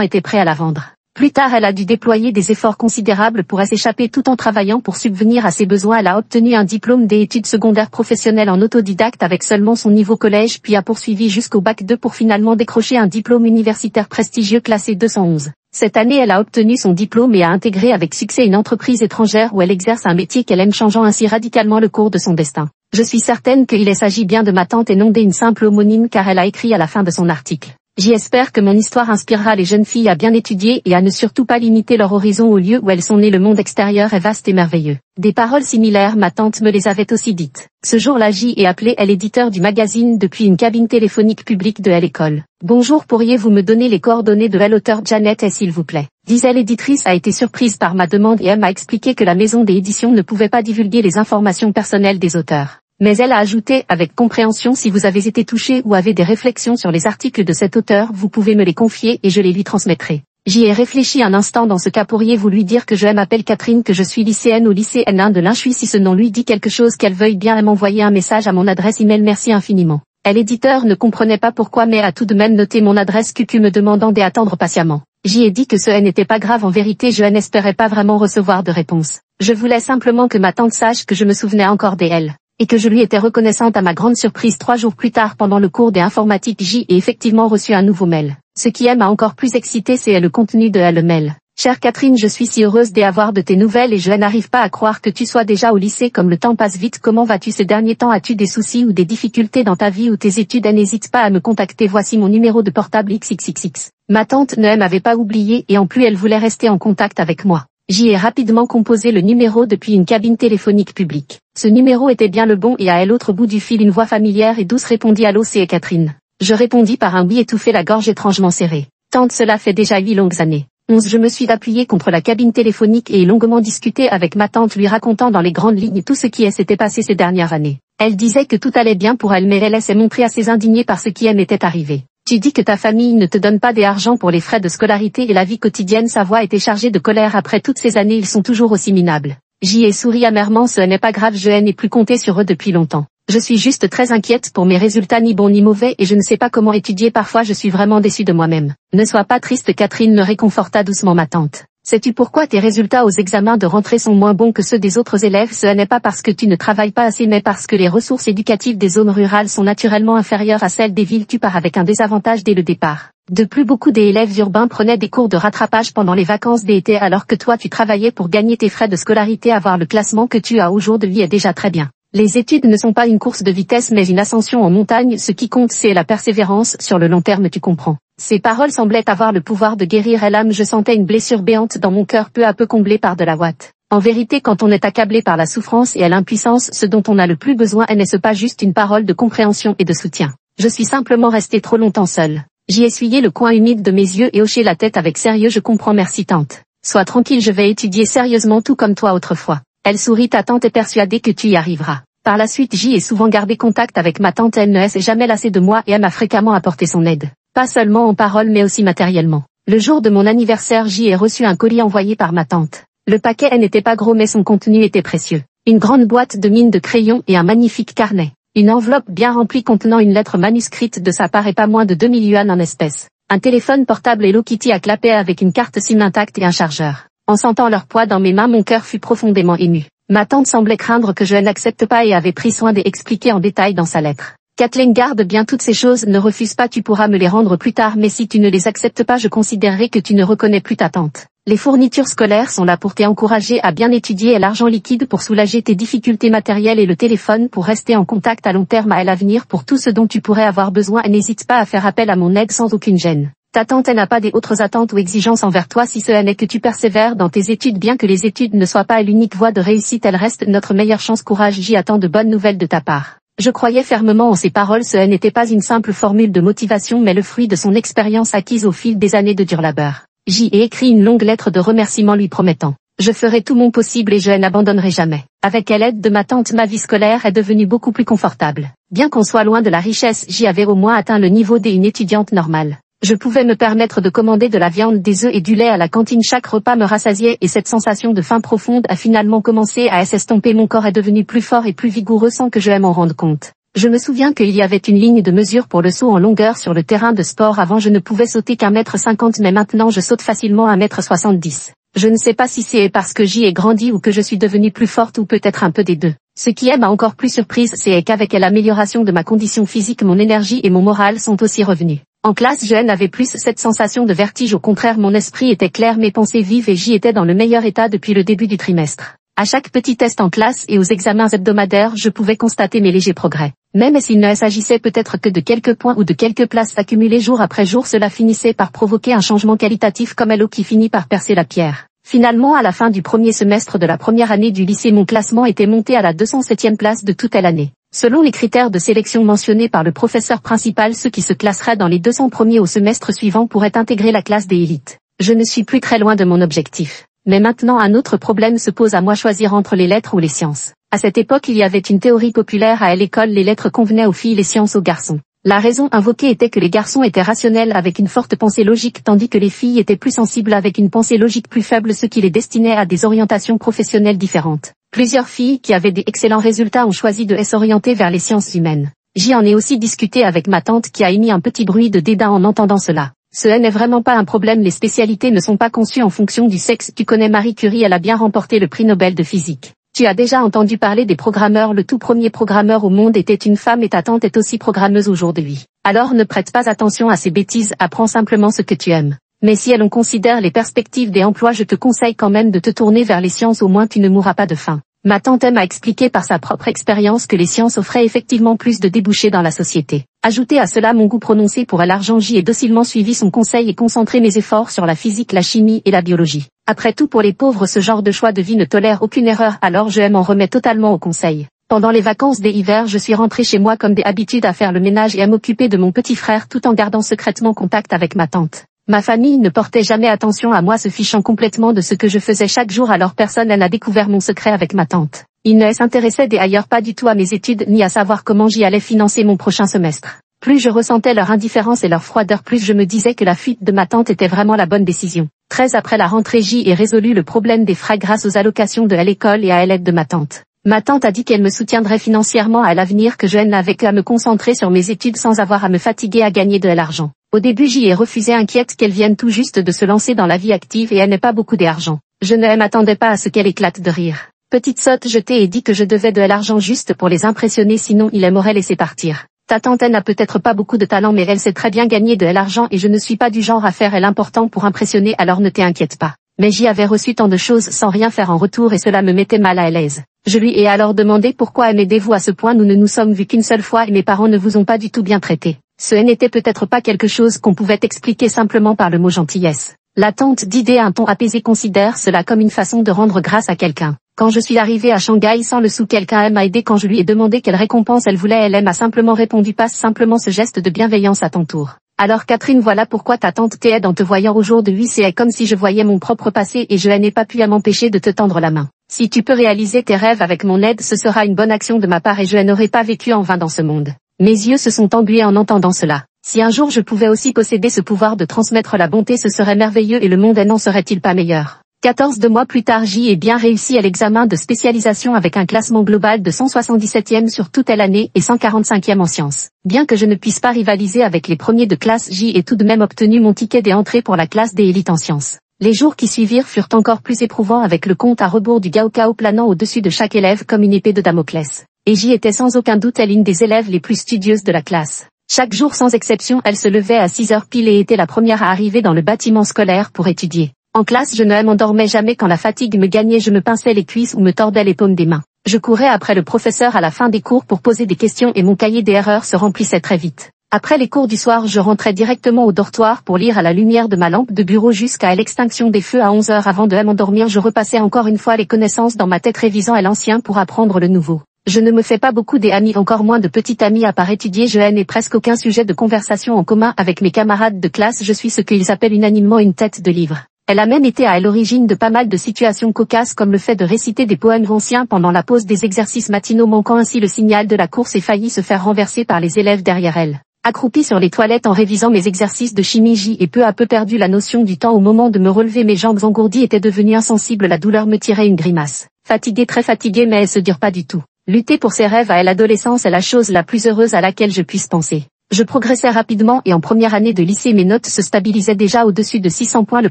étaient prêts à la vendre. Plus tard, elle a dû déployer des efforts considérables pour s'échapper tout en travaillant pour subvenir à ses besoins. Elle a obtenu un diplôme des études secondaires professionnelles en autodidacte avec seulement son niveau collège puis a poursuivi jusqu'au bac 2 pour finalement décrocher un diplôme universitaire prestigieux classé 211. Cette année, elle a obtenu son diplôme et a intégré avec succès une entreprise étrangère où elle exerce un métier qu'elle aime, changeant ainsi radicalement le cours de son destin. Je suis certaine qu'il s'agit bien de ma tante et non d'une simple homonyme car elle a écrit à la fin de son article. J'espère que mon histoire inspirera les jeunes filles à bien étudier et à ne surtout pas limiter leur horizon au lieu où elles sont nées. Le monde extérieur est vaste et merveilleux. Des paroles similaires, ma tante me les avait aussi dites. Ce jour-là, J est appelé, elle éditeur du magazine depuis une cabine téléphonique publique de l'école. Bonjour, pourriez-vous me donner les coordonnées de l'auteur Janet et s'il vous plaît? Disait l'éditrice, a été surprise par ma demande et elle m'a expliqué que la maison d'édition ne pouvait pas divulguer les informations personnelles des auteurs. Mais elle a ajouté avec compréhension, si vous avez été touché ou avez des réflexions sur les articles de cet auteur, vous pouvez me les confier et je les lui transmettrai. J'y ai réfléchi un instant. Dans ce cas, pourriez-vous lui dire que je m'appelle Catherine, que je suis lycéenne au lycée N1 de l'Inchuis. Si ce nom lui dit quelque chose, qu'elle veuille bien m'envoyer un message à mon adresse email. Merci infiniment. L'éditeur ne comprenait pas pourquoi mais a tout de même noté mon adresse QQ me demandant d'attendre patiemment. J'y ai dit que ce n'était pas grave, en vérité je n'espérais pas vraiment recevoir de réponse. Je voulais simplement que ma tante sache que je me souvenais encore d'elle. Et que je lui étais reconnaissante. À ma grande surprise, 3 jours plus tard pendant le cours d'informatique, J ai effectivement reçu un nouveau mail. Ce qui m'a encore plus excité, c'est le contenu de le mail. Chère Catherine, je suis si heureuse d'avoir de tes nouvelles et je n'arrive pas à croire que tu sois déjà au lycée. Comme le temps passe vite, comment vas-tu ces derniers temps? As-tu des soucis ou des difficultés dans ta vie ou tes études? N'hésite pas à me contacter, voici mon numéro de portable XXXX. Ma tante ne m'avait pas oublié et en plus elle voulait rester en contact avec moi. J'y ai rapidement composé le numéro depuis une cabine téléphonique publique. Ce numéro était bien le bon et à l'autre bout du fil une voix familière et douce répondit: allô, c'est Catherine. Je répondis par un oui étouffé, la gorge étrangement serrée. Tante, cela fait déjà 8 longues années. 11. Je me suis appuyé contre la cabine téléphonique et ai longuement discuté avec ma tante, lui racontant dans les grandes lignes tout ce qui s'était passé ces dernières années. Elle disait que tout allait bien pour elle mais elle s'est montrée assez indignée par ce qui m'était arrivé. Tu dis que ta famille ne te donne pas d'argent pour les frais de scolarité et la vie quotidienne. Sa voix était chargée de colère. Après toutes ces années, ils sont toujours aussi minables. J'y ai souri amèrement. Ce n'est pas grave, je n'ai plus compté sur eux depuis longtemps. Je suis juste très inquiète pour mes résultats, ni bons ni mauvais, et je ne sais pas comment étudier. Parfois je suis vraiment déçue de moi-même. Ne sois pas triste, Catherine, me réconforta doucement ma tante. Sais-tu pourquoi tes résultats aux examens de rentrée sont moins bons que ceux des autres élèves? Ce n'est pas parce que tu ne travailles pas assez mais parce que les ressources éducatives des zones rurales sont naturellement inférieures à celles des villes. Tu pars avec un désavantage dès le départ. De plus, beaucoup des élèves urbains prenaient des cours de rattrapage pendant les vacances d'été alors que toi tu travaillais pour gagner tes frais de scolarité. Avoir le classement que tu as aujourd'hui est déjà très bien. Les études ne sont pas une course de vitesse mais une ascension en montagne. Ce qui compte c'est la persévérance sur le long terme, tu comprends. Ces paroles semblaient avoir le pouvoir de guérir l'âme. Je sentais une blessure béante dans mon cœur peu à peu comblée par de la ouate. En vérité, quand on est accablé par la souffrance et l'impuissance, ce dont on a le plus besoin n'est-ce pas juste une parole de compréhension et de soutien. Je suis simplement restée trop longtemps seule. J'y essuyé le coin humide de mes yeux et hoché la tête avec sérieux. Je comprends, merci tante. Sois tranquille, je vais étudier sérieusement tout comme toi autrefois. Elle sourit, ta tante est persuadée que tu y arriveras. Par la suite, j'y ai souvent gardé contact avec ma tante. Elle ne s'est jamais lassée de moi et elle m'a fréquemment apporté son aide. Pas seulement en parole mais aussi matériellement. Le jour de mon anniversaire, j'y ai reçu un colis envoyé par ma tante. Le paquet n'était pas gros mais son contenu était précieux. Une grande boîte de mine de crayons et un magnifique carnet. Une enveloppe bien remplie contenant une lettre manuscrite de sa part et pas moins de 2000 yuan en espèces. Un téléphone portable Hello Kitty à clapet avec une carte SIM intacte et un chargeur. En sentant leur poids dans mes mains, mon cœur fut profondément ému. Ma tante semblait craindre que je n'accepte pas et avait pris soin d'expliquer en détail dans sa lettre. Kathleen, garde bien toutes ces choses, ne refuse pas, tu pourras me les rendre plus tard mais si tu ne les acceptes pas je considérerai que tu ne reconnais plus ta tante. Les fournitures scolaires sont là pour t'encourager à bien étudier et l'argent liquide pour soulager tes difficultés matérielles et le téléphone pour rester en contact à long terme à l'avenir pour tout ce dont tu pourrais avoir besoin et n'hésite pas à faire appel à mon aide sans aucune gêne. Ta tante n'a pas d'autres attentes ou exigences envers toi si ce n'est que tu persévères dans tes études bien que les études ne soient pas l'unique voie de réussite, elle reste notre meilleure chance. Courage, j'y attends de bonnes nouvelles de ta part. Je croyais fermement en ces paroles, ce n'était pas une simple formule de motivation mais le fruit de son expérience acquise au fil des années de dur labeur. J'y ai écrit une longue lettre de remerciement lui promettant: je ferai tout mon possible et je n'abandonnerai jamais. Avec l'aide de ma tante, ma vie scolaire est devenue beaucoup plus confortable. Bien qu'on soit loin de la richesse, j'y avais au moins atteint le niveau d'une étudiante normale. Je pouvais me permettre de commander de la viande, des œufs et du lait à la cantine, chaque repas me rassasiait et cette sensation de faim profonde a finalement commencé à s'estomper. Mon corps est devenu plus fort et plus vigoureux sans que je m'en rende compte. Je me souviens qu'il y avait une ligne de mesure pour le saut en longueur sur le terrain de sport. Avant je ne pouvais sauter qu'un mètre 50 mais maintenant je saute facilement 1,70 m. Je ne sais pas si c'est parce que j'y ai grandi ou que je suis devenue plus forte ou peut-être un peu des deux. Ce qui m'a encore plus surprise c'est qu'avec l'amélioration de ma condition physique mon énergie et mon moral sont aussi revenus. En classe je n'avais plus cette sensation de vertige, au contraire mon esprit était clair, mes pensées vives et j'y étais dans le meilleur état depuis le début du trimestre. À chaque petit test en classe et aux examens hebdomadaires je pouvais constater mes légers progrès. Même s'il ne s'agissait peut-être que de quelques points ou de quelques places accumulées jour après jour, cela finissait par provoquer un changement qualitatif comme l'eau qui finit par percer la pierre. Finalement à la fin du premier semestre de la première année du lycée mon classement était monté à la 207e place de toute l'année. Selon les critères de sélection mentionnés par le professeur principal, ceux qui se classeraient dans les 200 premiers au semestre suivant pourraient intégrer la classe des élites. Je ne suis plus très loin de mon objectif. Mais maintenant un autre problème se pose à moi, choisir entre les lettres ou les sciences. À cette époque il y avait une théorie populaire à l'école, les lettres convenaient aux filles, les sciences aux garçons. La raison invoquée était que les garçons étaient rationnels avec une forte pensée logique tandis que les filles étaient plus sensibles avec une pensée logique plus faible, ce qui les destinait à des orientations professionnelles différentes. Plusieurs filles qui avaient des excellents résultats ont choisi de s'orienter vers les sciences humaines. J'y en ai aussi discuté avec ma tante qui a émis un petit bruit de dédain en entendant cela. Ce n'est vraiment pas un problème, les spécialités ne sont pas conçues en fonction du sexe. Tu connais Marie Curie, elle a bien remporté le prix Nobel de physique. Tu as déjà entendu parler des programmeurs, le tout premier programmeur au monde était une femme et ta tante est aussi programmeuse aujourd'hui. Alors ne prête pas attention à ces bêtises, apprends simplement ce que tu aimes. Mais si on considère les perspectives des emplois, je te conseille quand même de te tourner vers les sciences, au moins tu ne mourras pas de faim. Ma tante m'a expliqué par sa propre expérience que les sciences offraient effectivement plus de débouchés dans la société. Ajoutez à cela mon goût prononcé pour l'argent, j'y ai docilement suivi son conseil et concentré mes efforts sur la physique, la chimie et la biologie. Après tout, pour les pauvres ce genre de choix de vie ne tolère aucune erreur, alors je m'en remets totalement au conseil. Pendant les vacances des hivers je suis rentrée chez moi comme d'habitude à faire le ménage et à m'occuper de mon petit frère tout en gardant secrètement contact avec ma tante. Ma famille ne portait jamais attention à moi, se fichant complètement de ce que je faisais chaque jour, alors personne n'a découvert mon secret avec ma tante. Ils ne s'intéressaient d'ailleurs pas du tout à mes études ni à savoir comment j'y allais financer mon prochain semestre. Plus je ressentais leur indifférence et leur froideur, plus je me disais que la fuite de ma tante était vraiment la bonne décision. 13 après la rentrée, j'y ai résolu le problème des frais grâce aux allocations de l'école et à l'aide de ma tante. Ma tante a dit qu'elle me soutiendrait financièrement à l'avenir, que je n'avais qu'à me concentrer sur mes études sans avoir à me fatiguer à gagner de l'argent. Au début j'y ai refusé, inquiète qu'elle vienne tout juste de se lancer dans la vie active et elle n'ait pas beaucoup d'argent. Je ne m'attendais pas à ce qu'elle éclate de rire. Petite sotte, je t'ai dit que je devais de l'argent juste pour les impressionner, sinon il m'aurait laissé partir. Ta tante n'a peut-être pas beaucoup de talent mais elle sait très bien gagner de l'argent et je ne suis pas du genre à faire l'important pour impressionner, alors ne t'inquiète pas. Mais j'y avais reçu tant de choses sans rien faire en retour et cela me mettait mal à l'aise. Je lui ai alors demandé pourquoi m'aidez-vous à ce point, nous ne nous sommes vus qu'une seule fois et mes parents ne vous ont pas du tout bien traité. Ce n'était peut-être pas quelque chose qu'on pouvait expliquer simplement par le mot gentillesse. La tante dit d'un ton apaisé considère cela comme une façon de rendre grâce à quelqu'un. Quand je suis arrivée à Shanghai sans le sou, quelqu'un m'a aidé. Quand je lui ai demandé quelle récompense elle voulait, elle m'a simplement répondu passe simplement ce geste de bienveillance à ton tour. Alors Catherine, voilà pourquoi ta tante t'aide en te voyant aujourd'hui, c'est comme si je voyais mon propre passé et je n'ai pas pu m'empêcher de te tendre la main. Si tu peux réaliser tes rêves avec mon aide, ce sera une bonne action de ma part et je n'aurai pas vécu en vain dans ce monde. Mes yeux se sont embués en entendant cela. Si un jour je pouvais aussi posséder ce pouvoir de transmettre la bonté, ce serait merveilleux et le monde n'en serait-il pas meilleur. 14 mois plus tard, j'y ai bien réussi à l'examen de spécialisation avec un classement global de 177e sur toute l'année et 145e en sciences. Bien que je ne puisse pas rivaliser avec les premiers de classe, j'y ai tout de même obtenu mon ticket d'entrée pour la classe des élites en sciences. Les jours qui suivirent furent encore plus éprouvants avec le compte à rebours du Gaokao planant au-dessus de chaque élève comme une épée de Damoclès. Et j'y étais sans aucun doute l'une des élèves les plus studieuses de la classe. Chaque jour sans exception, elle se levait à 6 heures pile et était la première à arriver dans le bâtiment scolaire pour étudier. En classe, je ne m'endormais jamais. Quand la fatigue me gagnait, je me pinçais les cuisses ou me tordais les paumes des mains. Je courais après le professeur à la fin des cours pour poser des questions et mon cahier d'erreurs se remplissait très vite. Après les cours du soir, je rentrais directement au dortoir pour lire à la lumière de ma lampe de bureau jusqu'à l'extinction des feux à 11 heures. Avant de m'endormir, je repassais encore une fois les connaissances dans ma tête, révisant à l'ancien pour apprendre le nouveau. Je ne me fais pas beaucoup d'amis, encore moins de petits amis à part étudier. Je n'ai presque aucun sujet de conversation en commun avec mes camarades de classe. Je suis ce qu'ils appellent unanimement une tête de livre. Elle a même été à l'origine de pas mal de situations cocasses comme le fait de réciter des poèmes anciens pendant la pause des exercices matinaux, manquant ainsi le signal de la course et failli se faire renverser par les élèves derrière elle. Accroupi sur les toilettes en révisant mes exercices de chimie, j'ai peu à peu perdu la notion du temps au moment de me relever. Mes jambes engourdies étaient devenues insensibles, la douleur me tirait une grimace. Fatiguée, très fatiguée, mais elle se dure pas du tout. Lutter pour ses rêves à l'adolescence est la chose la plus heureuse à laquelle je puisse penser. Je progressais rapidement et en première année de lycée mes notes se stabilisaient déjà au-dessus de 600 points. Le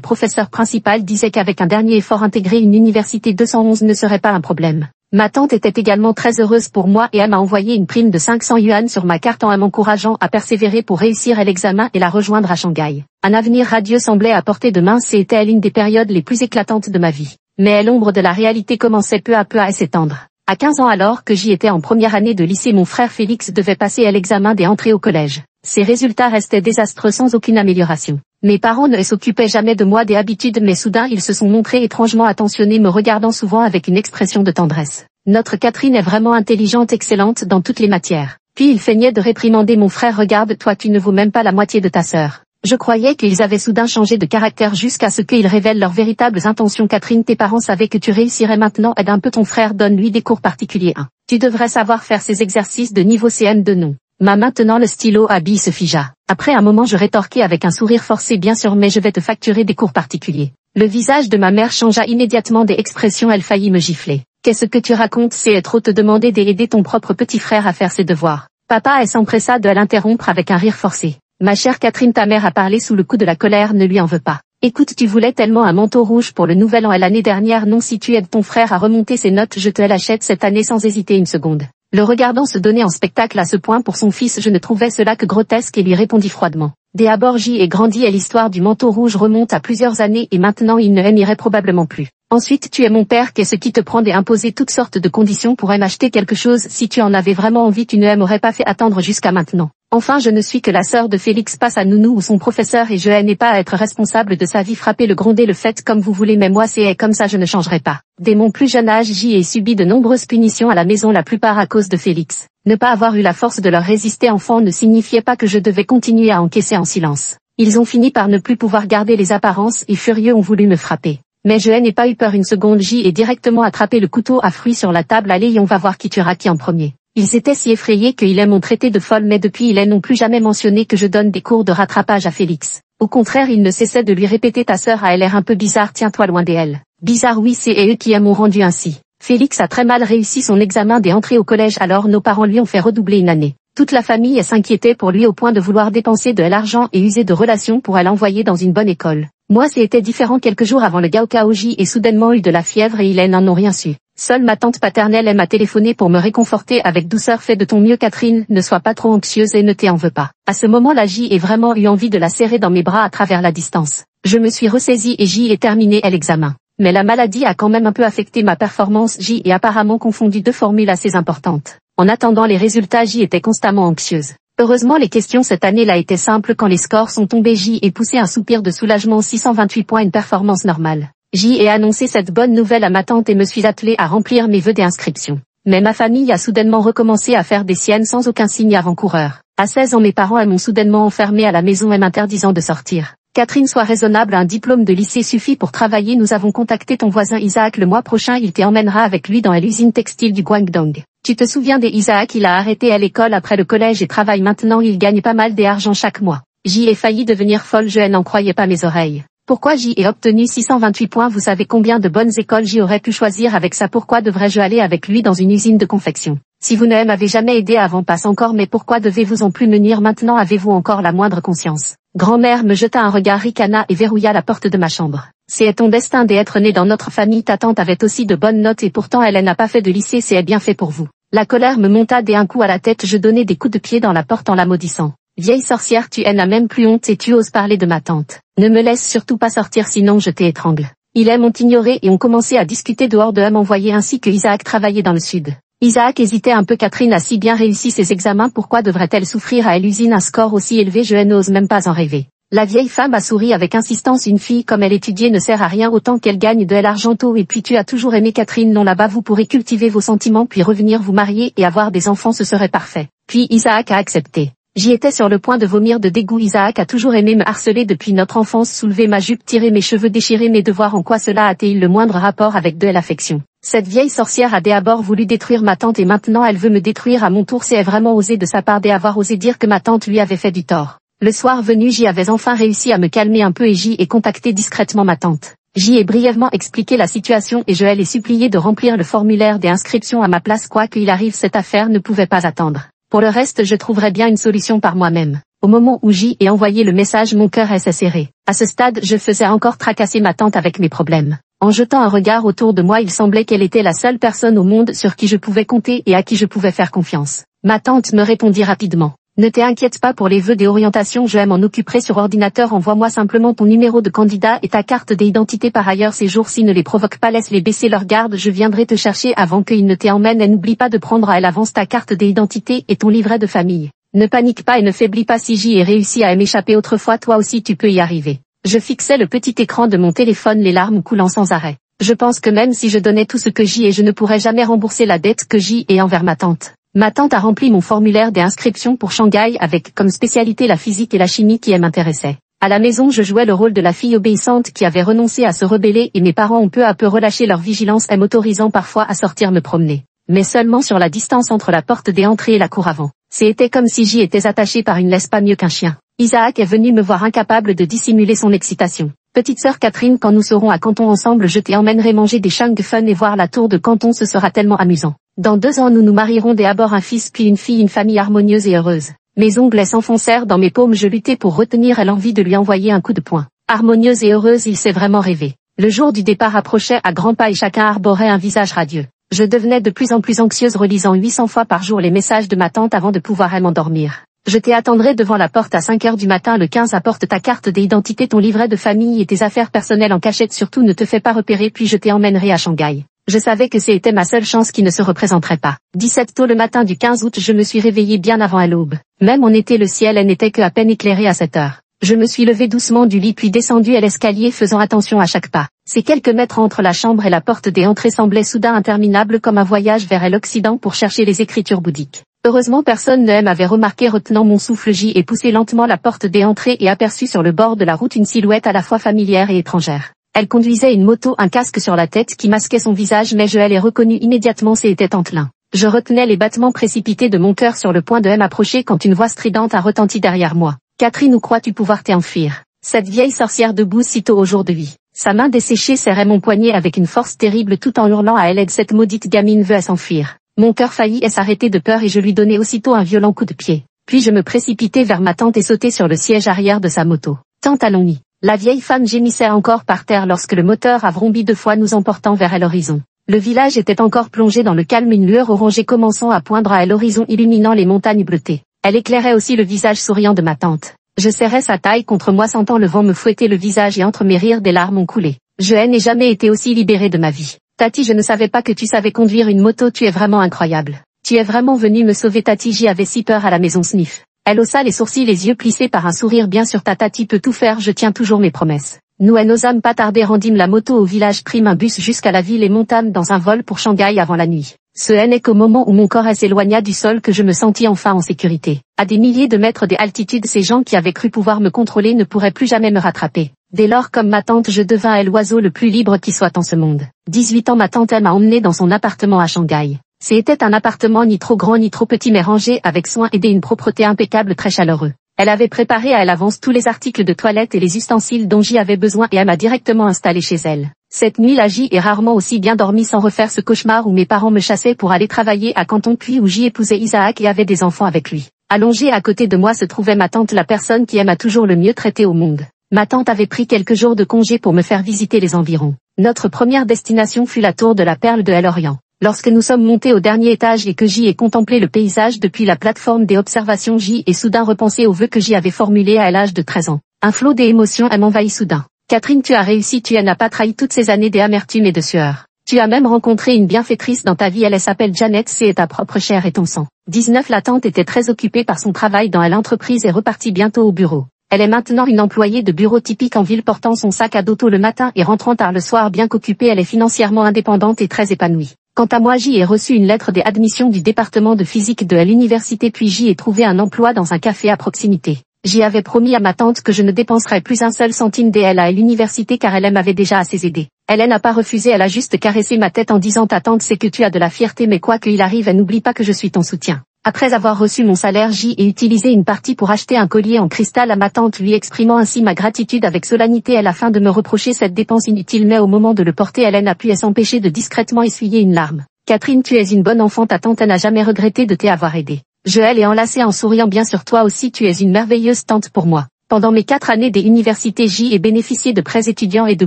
professeur principal disait qu'avec un dernier effort intégrer une université 211 ne serait pas un problème. Ma tante était également très heureuse pour moi et elle m'a envoyé une prime de 500 yuan sur ma carte en m'encourageant à persévérer pour réussir l'examen et la rejoindre à Shanghai. Un avenir radieux semblait à portée de main, c'était l'une des périodes les plus éclatantes de ma vie. Mais l'ombre de la réalité commençait peu à peu à s'étendre. À 15 ans, alors que j'y étais en première année de lycée, mon frère Félix devait passer l'examen des entrées au collège. Ses résultats restaient désastreux sans aucune amélioration. Mes parents ne s'occupaient jamais de moi des habitudes, mais soudain ils se sont montrés étrangement attentionnés, me regardant souvent avec une expression de tendresse. Notre Catherine est vraiment intelligente, excellente dans toutes les matières. Puis il feignait de réprimander mon frère. Regarde-toi, tu ne vaux même pas la moitié de ta sœur. Je croyais qu'ils avaient soudain changé de caractère jusqu'à ce qu'ils révèlent leurs véritables intentions. Catherine, tes parents savaient que tu réussirais maintenant, aide un peu ton frère, donne-lui des cours particuliers. Tu devrais savoir faire ses exercices de niveau CM2 non. Maintenant le stylo à billes se figea. Après un moment je rétorquai avec un sourire forcé, bien sûr, mais je vais te facturer des cours particuliers. Le visage de ma mère changea immédiatement d'expression, elle faillit me gifler. Qu'est-ce que tu racontes, c'est trop te demander d'aider ton propre petit frère à faire ses devoirs. Papa s'empressa de l'interrompre avec un rire forcé. Ma chère Catherine, ta mère a parlé sous le coup de la colère, ne lui en veux pas. Écoute, tu voulais tellement un manteau rouge pour le nouvel an et l'année dernière, non, si tu aides ton frère à remonter ses notes, je te l'achète cette année sans hésiter une seconde. Le regardant se donner en spectacle à ce point pour son fils, je ne trouvais cela que grotesque et lui répondis froidement. Dès abord j'y ai grandi et l'histoire du manteau rouge remonte à plusieurs années et maintenant il ne m'aimerait probablement plus. Ensuite tu es mon père, qu'est-ce qui te prend d'imposer toutes sortes de conditions pour m'acheter quelque chose? Si tu en avais vraiment envie tu ne m'aurais pas fait attendre jusqu'à maintenant. Enfin je ne suis que la sœur de Félix, passe à nounou ou son professeur et je n'ai pas à être responsable de sa vie. Frappez le gronder, le faites comme vous voulez, mais moi c'est comme ça, je ne changerai pas. Dès mon plus jeune âge j'y ai subi de nombreuses punitions à la maison, la plupart à cause de Félix. Ne pas avoir eu la force de leur résister enfant ne signifiait pas que je devais continuer à encaisser en silence. Ils ont fini par ne plus pouvoir garder les apparences et furieux ont voulu me frapper. Mais je n'ai pas eu peur une seconde, j'y ai directement attrapé le couteau à fruits sur la table. Allez, on va voir qui tuera qui en premier. Ils étaient si effrayés qu'ils m'ont traité de folle, mais depuis ils n'ont plus jamais mentionné que je donne des cours de rattrapage à Félix. Au contraire, ils ne cessaient de lui répéter, ta sœur a l'air un peu bizarre, tiens-toi loin d'elle. Bizarre, oui, c'est eux qui m'ont rendu ainsi. Félix a très mal réussi son examen des entrées au collège, alors nos parents lui ont fait redoubler une année. Toute la famille s'inquiétait pour lui au point de vouloir dépenser de l'argent et user de relations pour l'envoyer dans une bonne école. Moi c'était différent, quelques jours avant le Gaokaoji et soudainement eu de la fièvre et ils n'en ont rien su. Seule ma tante paternelle m'a téléphoné pour me réconforter avec douceur. Fais de ton mieux Catherine, ne sois pas trop anxieuse et ne t'en veux pas. À ce moment-là j'y ai vraiment eu envie de la serrer dans mes bras à travers la distance. Je me suis ressaisie et j'y ai terminé l'examen. Mais la maladie a quand même un peu affecté ma performance, j'y ai apparemment confondu deux formules assez importantes. En attendant les résultats j'y étais constamment anxieuse. Heureusement les questions cette année-là étaient simples, quand les scores sont tombés j'y ai poussé un soupir de soulagement, 628 points, une performance normale. J'y ai annoncé cette bonne nouvelle à ma tante et me suis attelée à remplir mes vœux d'inscription. Mais ma famille a soudainement recommencé à faire des siennes sans aucun signe avant-coureur. À 16 ans mes parents m'ont soudainement enfermée à la maison et m'interdisant de sortir. Catherine, sois raisonnable, un diplôme de lycée suffit pour travailler. Nous avons contacté ton voisin Isaac, le mois prochain il t'emmènera avec lui dans l'usine textile du Guangdong. Tu te souviens d'Isaac, il a arrêté à l'école après le collège et travaille maintenant, il gagne pas mal d'argent chaque mois. J'y ai failli devenir folle, je n'en croyais pas mes oreilles. Pourquoi j'y ai obtenu 628 points? Vous savez combien de bonnes écoles j'y aurais pu choisir avec ça? Pourquoi devrais-je aller avec lui dans une usine de confection? Si vous ne m'avez jamais aidé avant, passe encore, mais pourquoi devez-vous en plus venir maintenant? Avez-vous encore la moindre conscience? Grand-mère me jeta un regard, ricana et verrouilla la porte de ma chambre. C'est ton destin d'être né dans notre famille, ta tante avait aussi de bonnes notes et pourtant elle n'a pas fait de lycée, c'est bien fait pour vous. La colère me monta dès un coup à la tête, je donnai des coups de pied dans la porte en la maudissant. Vieille sorcière, tu n'as même plus honte et tu oses parler de ma tante. Ne me laisse surtout pas sortir sinon je t'étrangle. Ils m'ont ignoré et ont commencé à discuter dehors de m'envoyer ainsi que Isaac travaillait dans le sud. Isaac hésitait un peu, Catherine a si bien réussi ses examens, pourquoi devrait-elle souffrir à l'usine un score aussi élevé? Je n'ose même pas en rêver. La vieille femme a souri avec insistance, une fille comme elle étudiée ne sert à rien autant qu'elle gagne de l'argent tôt, et puis tu as toujours aimé Catherine, non là-bas vous pourrez cultiver vos sentiments puis revenir vous marier et avoir des enfants, ce serait parfait. Puis Isaac a accepté. J'y étais sur le point de vomir de dégoût. Isaac a toujours aimé me harceler depuis notre enfance, soulever ma jupe, tirer mes cheveux, déchirer mes devoirs. En quoi cela a-t-il le moindre rapport avec de l'affection? Cette vieille sorcière a d'abord voulu détruire ma tante et maintenant elle veut me détruire à mon tour. C'est vraiment osé de sa part d'avoir osé dire que ma tante lui avait fait du tort. Le soir venu, j'y avais enfin réussi à me calmer un peu et j'y ai contacté discrètement ma tante. J'y ai brièvement expliqué la situation et je l'ai supplié de remplir le formulaire des inscriptions à ma place. Quoi qu'il arrive, cette affaire ne pouvait pas attendre. Pour le reste, je trouverai bien une solution par moi-même. Au moment où j'y ai envoyé le message, mon cœur s'est serré. À ce stade, je faisais encore tracasser ma tante avec mes problèmes. En jetant un regard autour de moi, il semblait qu'elle était la seule personne au monde sur qui je pouvais compter et à qui je pouvais faire confiance. Ma tante me répondit rapidement. Ne t'inquiète pas pour les vœux des orientations, je m'en occuperai sur ordinateur. Envoie-moi simplement ton numéro de candidat et ta carte d'identité. Par ailleurs, ces jours-ci ne les provoque pas, laisse-les baisser leur garde, je viendrai te chercher avant qu'ils ne t'emmènent. Et n'oublie pas de prendre à l'avance ta carte d'identité et ton livret de famille. Ne panique pas et ne faiblis pas. Si j'y ai réussi à m'échapper autrefois, toi aussi tu peux y arriver. Je fixais le petit écran de mon téléphone, les larmes coulant sans arrêt. Je pense que même si je donnais tout ce que j'y ai, je ne pourrais jamais rembourser la dette que j'y ai envers ma tante. Ma tante a rempli mon formulaire d'inscription pour Shanghai avec comme spécialité la physique et la chimie qui m'intéressaient. À la maison, je jouais le rôle de la fille obéissante qui avait renoncé à se rebeller et mes parents ont peu à peu relâché leur vigilance, m'autorisant parfois à sortir me promener. Mais seulement sur la distance entre la porte d'entrée et la cour avant. C'était comme si j'y étais attaché par une laisse, pas mieux qu'un chien. Isaac est venu me voir incapable de dissimuler son excitation. Petite sœur Catherine, quand nous serons à Canton ensemble, je t'emmènerai manger des chunks fun et voir la tour de Canton, ce sera tellement amusant. Dans 2 ans, nous nous marierons, d'abord un fils puis une fille, une famille harmonieuse et heureuse. Mes ongles s'enfoncèrent dans mes paumes, je luttais pour retenir l'envie de lui envoyer un coup de poing. Harmonieuse et heureuse, il s'est vraiment rêvé. Le jour du départ approchait à grands pas et chacun arborait un visage radieux. Je devenais de plus en plus anxieuse, relisant 800 fois par jour les messages de ma tante avant de pouvoir m'endormir. Je t'attendrai devant la porte à 5 heures du matin le 15, apporte ta carte d'identité, ton livret de famille et tes affaires personnelles en cachette, surtout ne te fais pas repérer, puis je t'emmènerai à Shanghai. Je savais que c'était ma seule chance qui ne se représenterait pas. 17 tôt le matin du 15 août, je me suis réveillée bien avant l'aube. Même en été, le ciel n'était que à peine éclairé à cette heure. Je me suis levée doucement du lit puis descendue à l'escalier, faisant attention à chaque pas. Ces quelques mètres entre la chambre et la porte d'entrée semblaient soudain interminables, comme un voyage vers l'Occident pour chercher les écritures bouddhiques. Heureusement, personne ne m'avait remarqué. Retenant mon souffle, j'y ai poussé lentement la porte d'entrée et aperçu sur le bord de la route une silhouette à la fois familière et étrangère. Elle conduisait une moto, un casque sur la tête qui masquait son visage, mais je l'ai reconnue immédiatement, c'était Antelin. Je retenais les battements précipités de mon cœur sur le point de m'approcher quand une voix stridente a retenti derrière moi. Catherine, où crois-tu pouvoir t'enfuir? Cette vieille sorcière debout si tôt au jour de vie. Sa main desséchée serrait mon poignet avec une force terrible tout en hurlant à elle, aide, cette maudite gamine veut s'enfuir. Mon cœur faillit s'arrêter de peur et je lui donnai aussitôt un violent coup de pied. Puis je me précipitai vers ma tante et sautai sur le siège arrière de sa moto. Tante, allons-y. La vieille femme gémissait encore par terre lorsque le moteur a vrombé 2 fois, nous emportant vers l'horizon. Le village était encore plongé dans le calme, une lueur orangée commençant à poindre à l'horizon, illuminant les montagnes bleutées. Elle éclairait aussi le visage souriant de ma tante. Je serrais sa taille contre moi, sentant le vent me fouetter le visage et entre mes rires des larmes ont coulé. Je n'ai jamais été aussi libérée de ma vie. Tati, je ne savais pas que tu savais conduire une moto, tu es vraiment incroyable. Tu es vraiment venue me sauver, Tati, j'y avais si peur à la maison. Sniff. Elle haussa les sourcils, les yeux plissés par un sourire. Bien sûr, ta Tati peut tout faire, je tiens toujours mes promesses. Nous n'osâmes pas tarder, rendîmes la moto au village, prîmes un bus jusqu'à la ville et montâmes dans un vol pour Shanghai avant la nuit. Ce n'est qu'au moment où mon corps s'éloigna du sol que je me sentis enfin en sécurité. À des milliers de mètres d'altitude, ces gens qui avaient cru pouvoir me contrôler ne pourraient plus jamais me rattraper. Dès lors, comme ma tante, je devins l'oiseau le plus libre qui soit en ce monde. 18 ans, ma tante m'a emmené dans son appartement à Shanghai. C'était un appartement ni trop grand ni trop petit, mais rangé avec soin et d'une propreté impeccable, très chaleureux. Elle avait préparé à l'avance tous les articles de toilette et les ustensiles dont j'y avais besoin et elle m'a directement installé chez elle. Cette nuit-là, j'y ai rarement aussi bien dormi sans refaire ce cauchemar où mes parents me chassaient pour aller travailler à Canton, puis où j'y épousais Isaac et avait des enfants avec lui. Allongée à côté de moi se trouvait ma tante, la personne qui m'a toujours le mieux traité au monde. Ma tante avait pris quelques jours de congé pour me faire visiter les environs. Notre première destination fut la tour de la Perle de l'Orient. Lorsque nous sommes montés au dernier étage et que j'y ai contemplé le paysage depuis la plateforme des observations, j'y ai soudain repensé aux vœux que j'y avais formulés à l'âge de 13 ans. Un flot d'émotions m'envahit soudain. Catherine, tu as réussi, tu n'as pas trahi toutes ces années d'amertume et de sueur. Tu as même rencontré une bienfaitrice dans ta vie, elle s'appelle Janet, c'est ta propre chair et ton sang. 19 La tante était très occupée par son travail dans l'entreprise et repartit bientôt au bureau. Elle est maintenant une employée de bureau typique en ville, portant son sac à dos tôt le matin et rentrant tard le soir. Bien qu'occupée, elle est financièrement indépendante et très épanouie. Quant à moi, j'y ai reçu une lettre d'admission du département de physique de l'université, puis j'y ai trouvé un emploi dans un café à proximité. J'y avais promis à ma tante que je ne dépenserais plus un seul centime d'elle à l'université car elle m'avait déjà assez aidé. Elle n'a pas refusé, elle a juste caressé ma tête en disant ta tante c'est que tu as de la fierté mais quoi qu'il arrive elle n'oublie pas que je suis ton soutien. Après avoir reçu mon salaire j'ai utilisé une partie pour acheter un collier en cristal à ma tante lui exprimant ainsi ma gratitude avec solennité à la fin de me reprocher cette dépense inutile mais au moment de le porter elle n'a pu s'empêcher de discrètement essuyer une larme. Catherine tu es une bonne enfant ta tante n'a jamais regretté de t'avoir aidé. Je l'ai enlacée en souriant bien sûr toi aussi tu es une merveilleuse tante pour moi. Pendant mes 4 années des universités j'ai bénéficié de prêts étudiants et de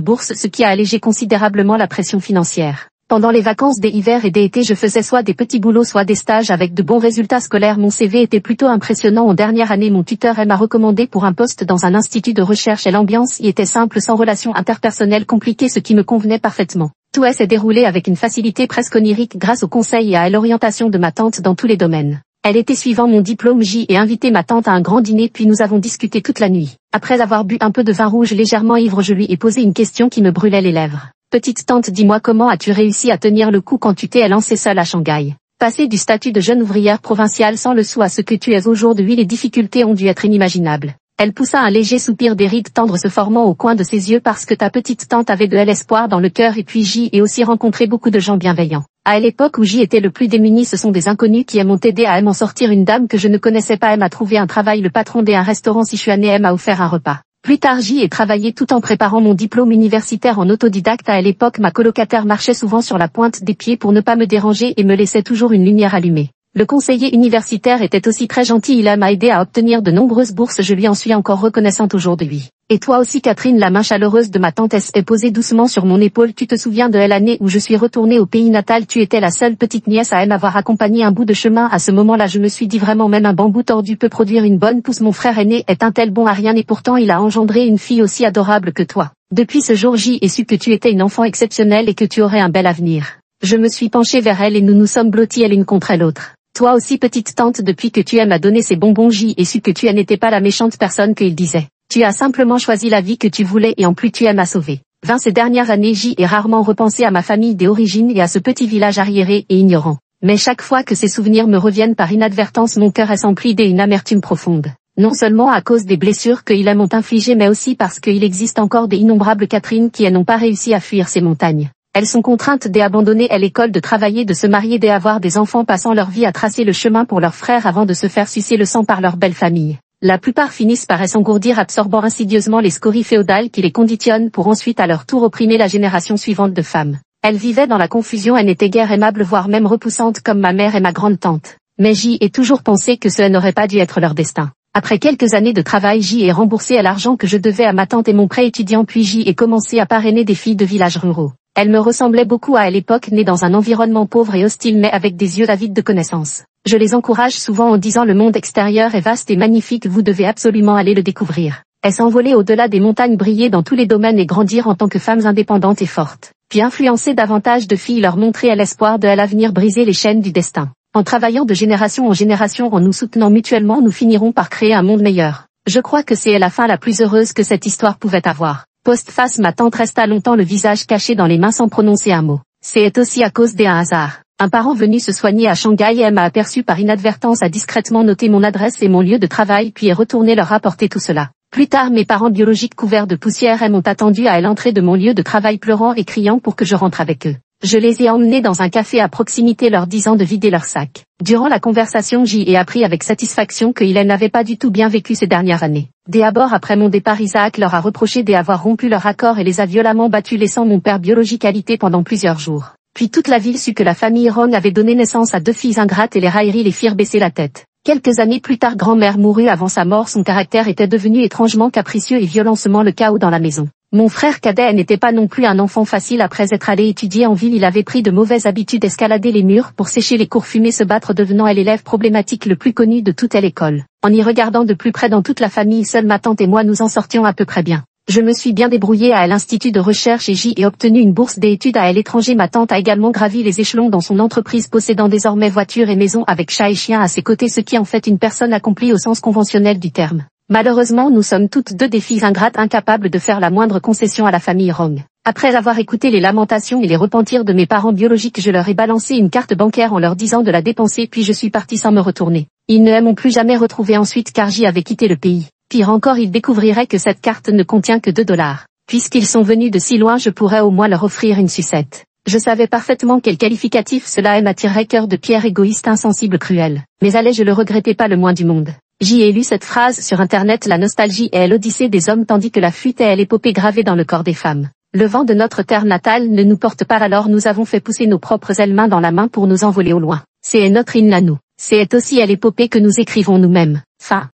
bourses ce qui a allégé considérablement la pression financière. Pendant les vacances des hivers et des étés je faisais soit des petits boulots soit des stages avec de bons résultats scolaires. Mon CV était plutôt impressionnant en dernière année. Mon tuteur m'a recommandé pour un poste dans un institut de recherche et l'ambiance y était simple sans relations interpersonnelles compliquées ce qui me convenait parfaitement. Tout s'est déroulé avec une facilité presque onirique grâce aux conseils et à l'orientation de ma tante dans tous les domaines. Elle était suivant mon diplôme j'y ai invité ma tante à un grand dîner puis nous avons discuté toute la nuit. Après avoir bu un peu de vin rouge légèrement ivre je lui ai posé une question qui me brûlait les lèvres. Petite tante dis-moi comment as-tu réussi à tenir le coup quand tu t'es lancée seule à Shanghai? Passer du statut de jeune ouvrière provinciale sans le sou à ce que tu es aujourd'hui les difficultés ont dû être inimaginables. Elle poussa un léger soupir des rides tendres se formant au coin de ses yeux parce que ta petite tante avait de l'espoir dans le cœur et puis j'y ai aussi rencontré beaucoup de gens bienveillants. À l'époque où j'y étais le plus démuni ce sont des inconnus qui m'ont aidé à m'en sortir une dame que je ne connaissais pas m'a trouvé un travail le patron d'un restaurant Sichuan m'a offert un repas. Plus tard j'y ai travaillé tout en préparant mon diplôme universitaire en autodidacte à l'époque ma colocataire marchait souvent sur la pointe des pieds pour ne pas me déranger et me laissait toujours une lumière allumée. Le conseiller universitaire était aussi très gentil il m'a aidé à obtenir de nombreuses bourses je lui en suis encore reconnaissante aujourd'hui. Et toi aussi Catherine la main chaleureuse de ma tante s'est posée doucement sur mon épaule tu te souviens de l'année où je suis retournée au pays natal tu étais la seule petite nièce à m'avoir accompagnée un bout de chemin à ce moment-là je me suis dit vraiment même un bambou tordu peut produire une bonne pousse mon frère aîné est un tel bon à rien et pourtant il a engendré une fille aussi adorable que toi. Depuis ce jour j'y ai su que tu étais une enfant exceptionnelle et que tu aurais un bel avenir. Je me suis penchée vers elle et nous nous sommes blottis l'une contre l'autre. Toi aussi petite tante depuis que tu m'as donné ces bonbons j'y ai su que tu n'étais pas la méchante personne qu'il disait. Tu as simplement choisi la vie que tu voulais et en plus tu m'as sauvé. Ces dernières années j'y ai rarement repensé à ma famille d'origine et à ce petit village arriéré et ignorant. Mais chaque fois que ces souvenirs me reviennent par inadvertance mon cœur est empli d'une amertume profonde. Non seulement à cause des blessures qu'ils m'ont infligées mais aussi parce qu'il existe encore des innombrables Catherine qui n'ont pas réussi à fuir ces montagnes. Elles sont contraintes d'abandonner l'école, de travailler, de se marier, d'avoir des enfants passant leur vie à tracer le chemin pour leurs frères avant de se faire sucer le sang par leur belle famille. La plupart finissent par s'engourdir absorbant insidieusement les scories féodales qui les conditionnent pour ensuite à leur tour opprimer la génération suivante de femmes. Elles vivaient dans la confusion et n'étaient guère aimables voire même repoussantes comme ma mère et ma grande-tante. Mais j'y ai toujours pensé que ce n'aurait pas dû être leur destin. Après quelques années de travail j'y ai remboursé l'argent que je devais à ma tante et mon prêt étudiant puis j'y ai commencé à parrainer des filles de villages ruraux. Elle me ressemblait beaucoup à l'époque née dans un environnement pauvre et hostile mais avec des yeux avides de connaissances. Je les encourage souvent en disant le monde extérieur est vaste et magnifique vous devez absolument aller le découvrir. Elles s'envolaient au-delà des montagnes briller dans tous les domaines et grandir en tant que femmes indépendantes et fortes. Puis influencer davantage de filles leur montrer à l'espoir de l'avenir briser les chaînes du destin. En travaillant de génération en génération en nous soutenant mutuellement nous finirons par créer un monde meilleur. Je crois que c'est la fin la plus heureuse que cette histoire pouvait avoir. Postface ma tante resta longtemps le visage caché dans les mains sans prononcer un mot. C'est aussi à cause d'un hasard. Un parent venu se soigner à Shanghai m'a aperçu par inadvertance a discrètement noté mon adresse et mon lieu de travail puis est retourné leur rapporter tout cela. Plus tard mes parents biologiques couverts de poussière m'ont attendu à l'entrée de mon lieu de travail pleurant et criant pour que je rentre avec eux. Je les ai emmenés dans un café à proximité leur disant de vider leur sac. Durant la conversation j'y ai appris avec satisfaction qu'ils n'avaient pas du tout bien vécu ces dernières années. D'abord après mon départ Isaac leur a reproché d'avoir rompu leur accord et les a violemment battus laissant mon père biologique alité pendant plusieurs jours. Puis toute la ville sut que la famille Rong avait donné naissance à 2 filles ingrates et les railleries les firent baisser la tête. Quelques années plus tard grand-mère mourut avant sa mort son caractère était devenu étrangement capricieux et violemment le chaos dans la maison. Mon frère cadet n'était pas non plus un enfant facile après être allé étudier en ville il avait pris de mauvaises habitudes escalader les murs pour sécher les cours fumés se battre devenant l'élève problématique le plus connu de toute l'école. En y regardant de plus près dans toute la famille seule ma tante et moi nous en sortions à peu près bien. Je me suis bien débrouillée à l'institut de recherche et j'y ai obtenu une bourse d'études à l'étranger. Ma tante a également gravi les échelons dans son entreprise possédant désormais voiture et maison avec chat et chien à ses côtés ce qui en fait une personne accomplie au sens conventionnel du terme. Malheureusement nous sommes toutes deux des filles ingrates incapables de faire la moindre concession à la famille Rong. Après avoir écouté les lamentations et les repentirs de mes parents biologiques je leur ai balancé une carte bancaire en leur disant de la dépenser puis je suis partie sans me retourner. Ils ne m'ont plus jamais retrouvée ensuite car j'y avais quitté le pays. Pire encore, ils découvriraient que cette carte ne contient que 2 $. Puisqu'ils sont venus de si loin, je pourrais au moins leur offrir une sucette. Je savais parfaitement quel qualificatif cela m'attirerait, cœur de pierre, égoïste, insensible, cruel. Mais allais-je le regretter pas le moins du monde. J'y ai lu cette phrase sur internet: la nostalgie est l'odyssée des hommes tandis que la fuite est l'épopée gravée dans le corps des femmes. Le vent de notre terre natale ne nous porte pas, alors nous avons fait pousser nos propres ailes main dans la main pour nous envoler au loin. C'est notre hymne à nous. C'est aussi à l'épopée que nous écrivons nous-mêmes. Fin.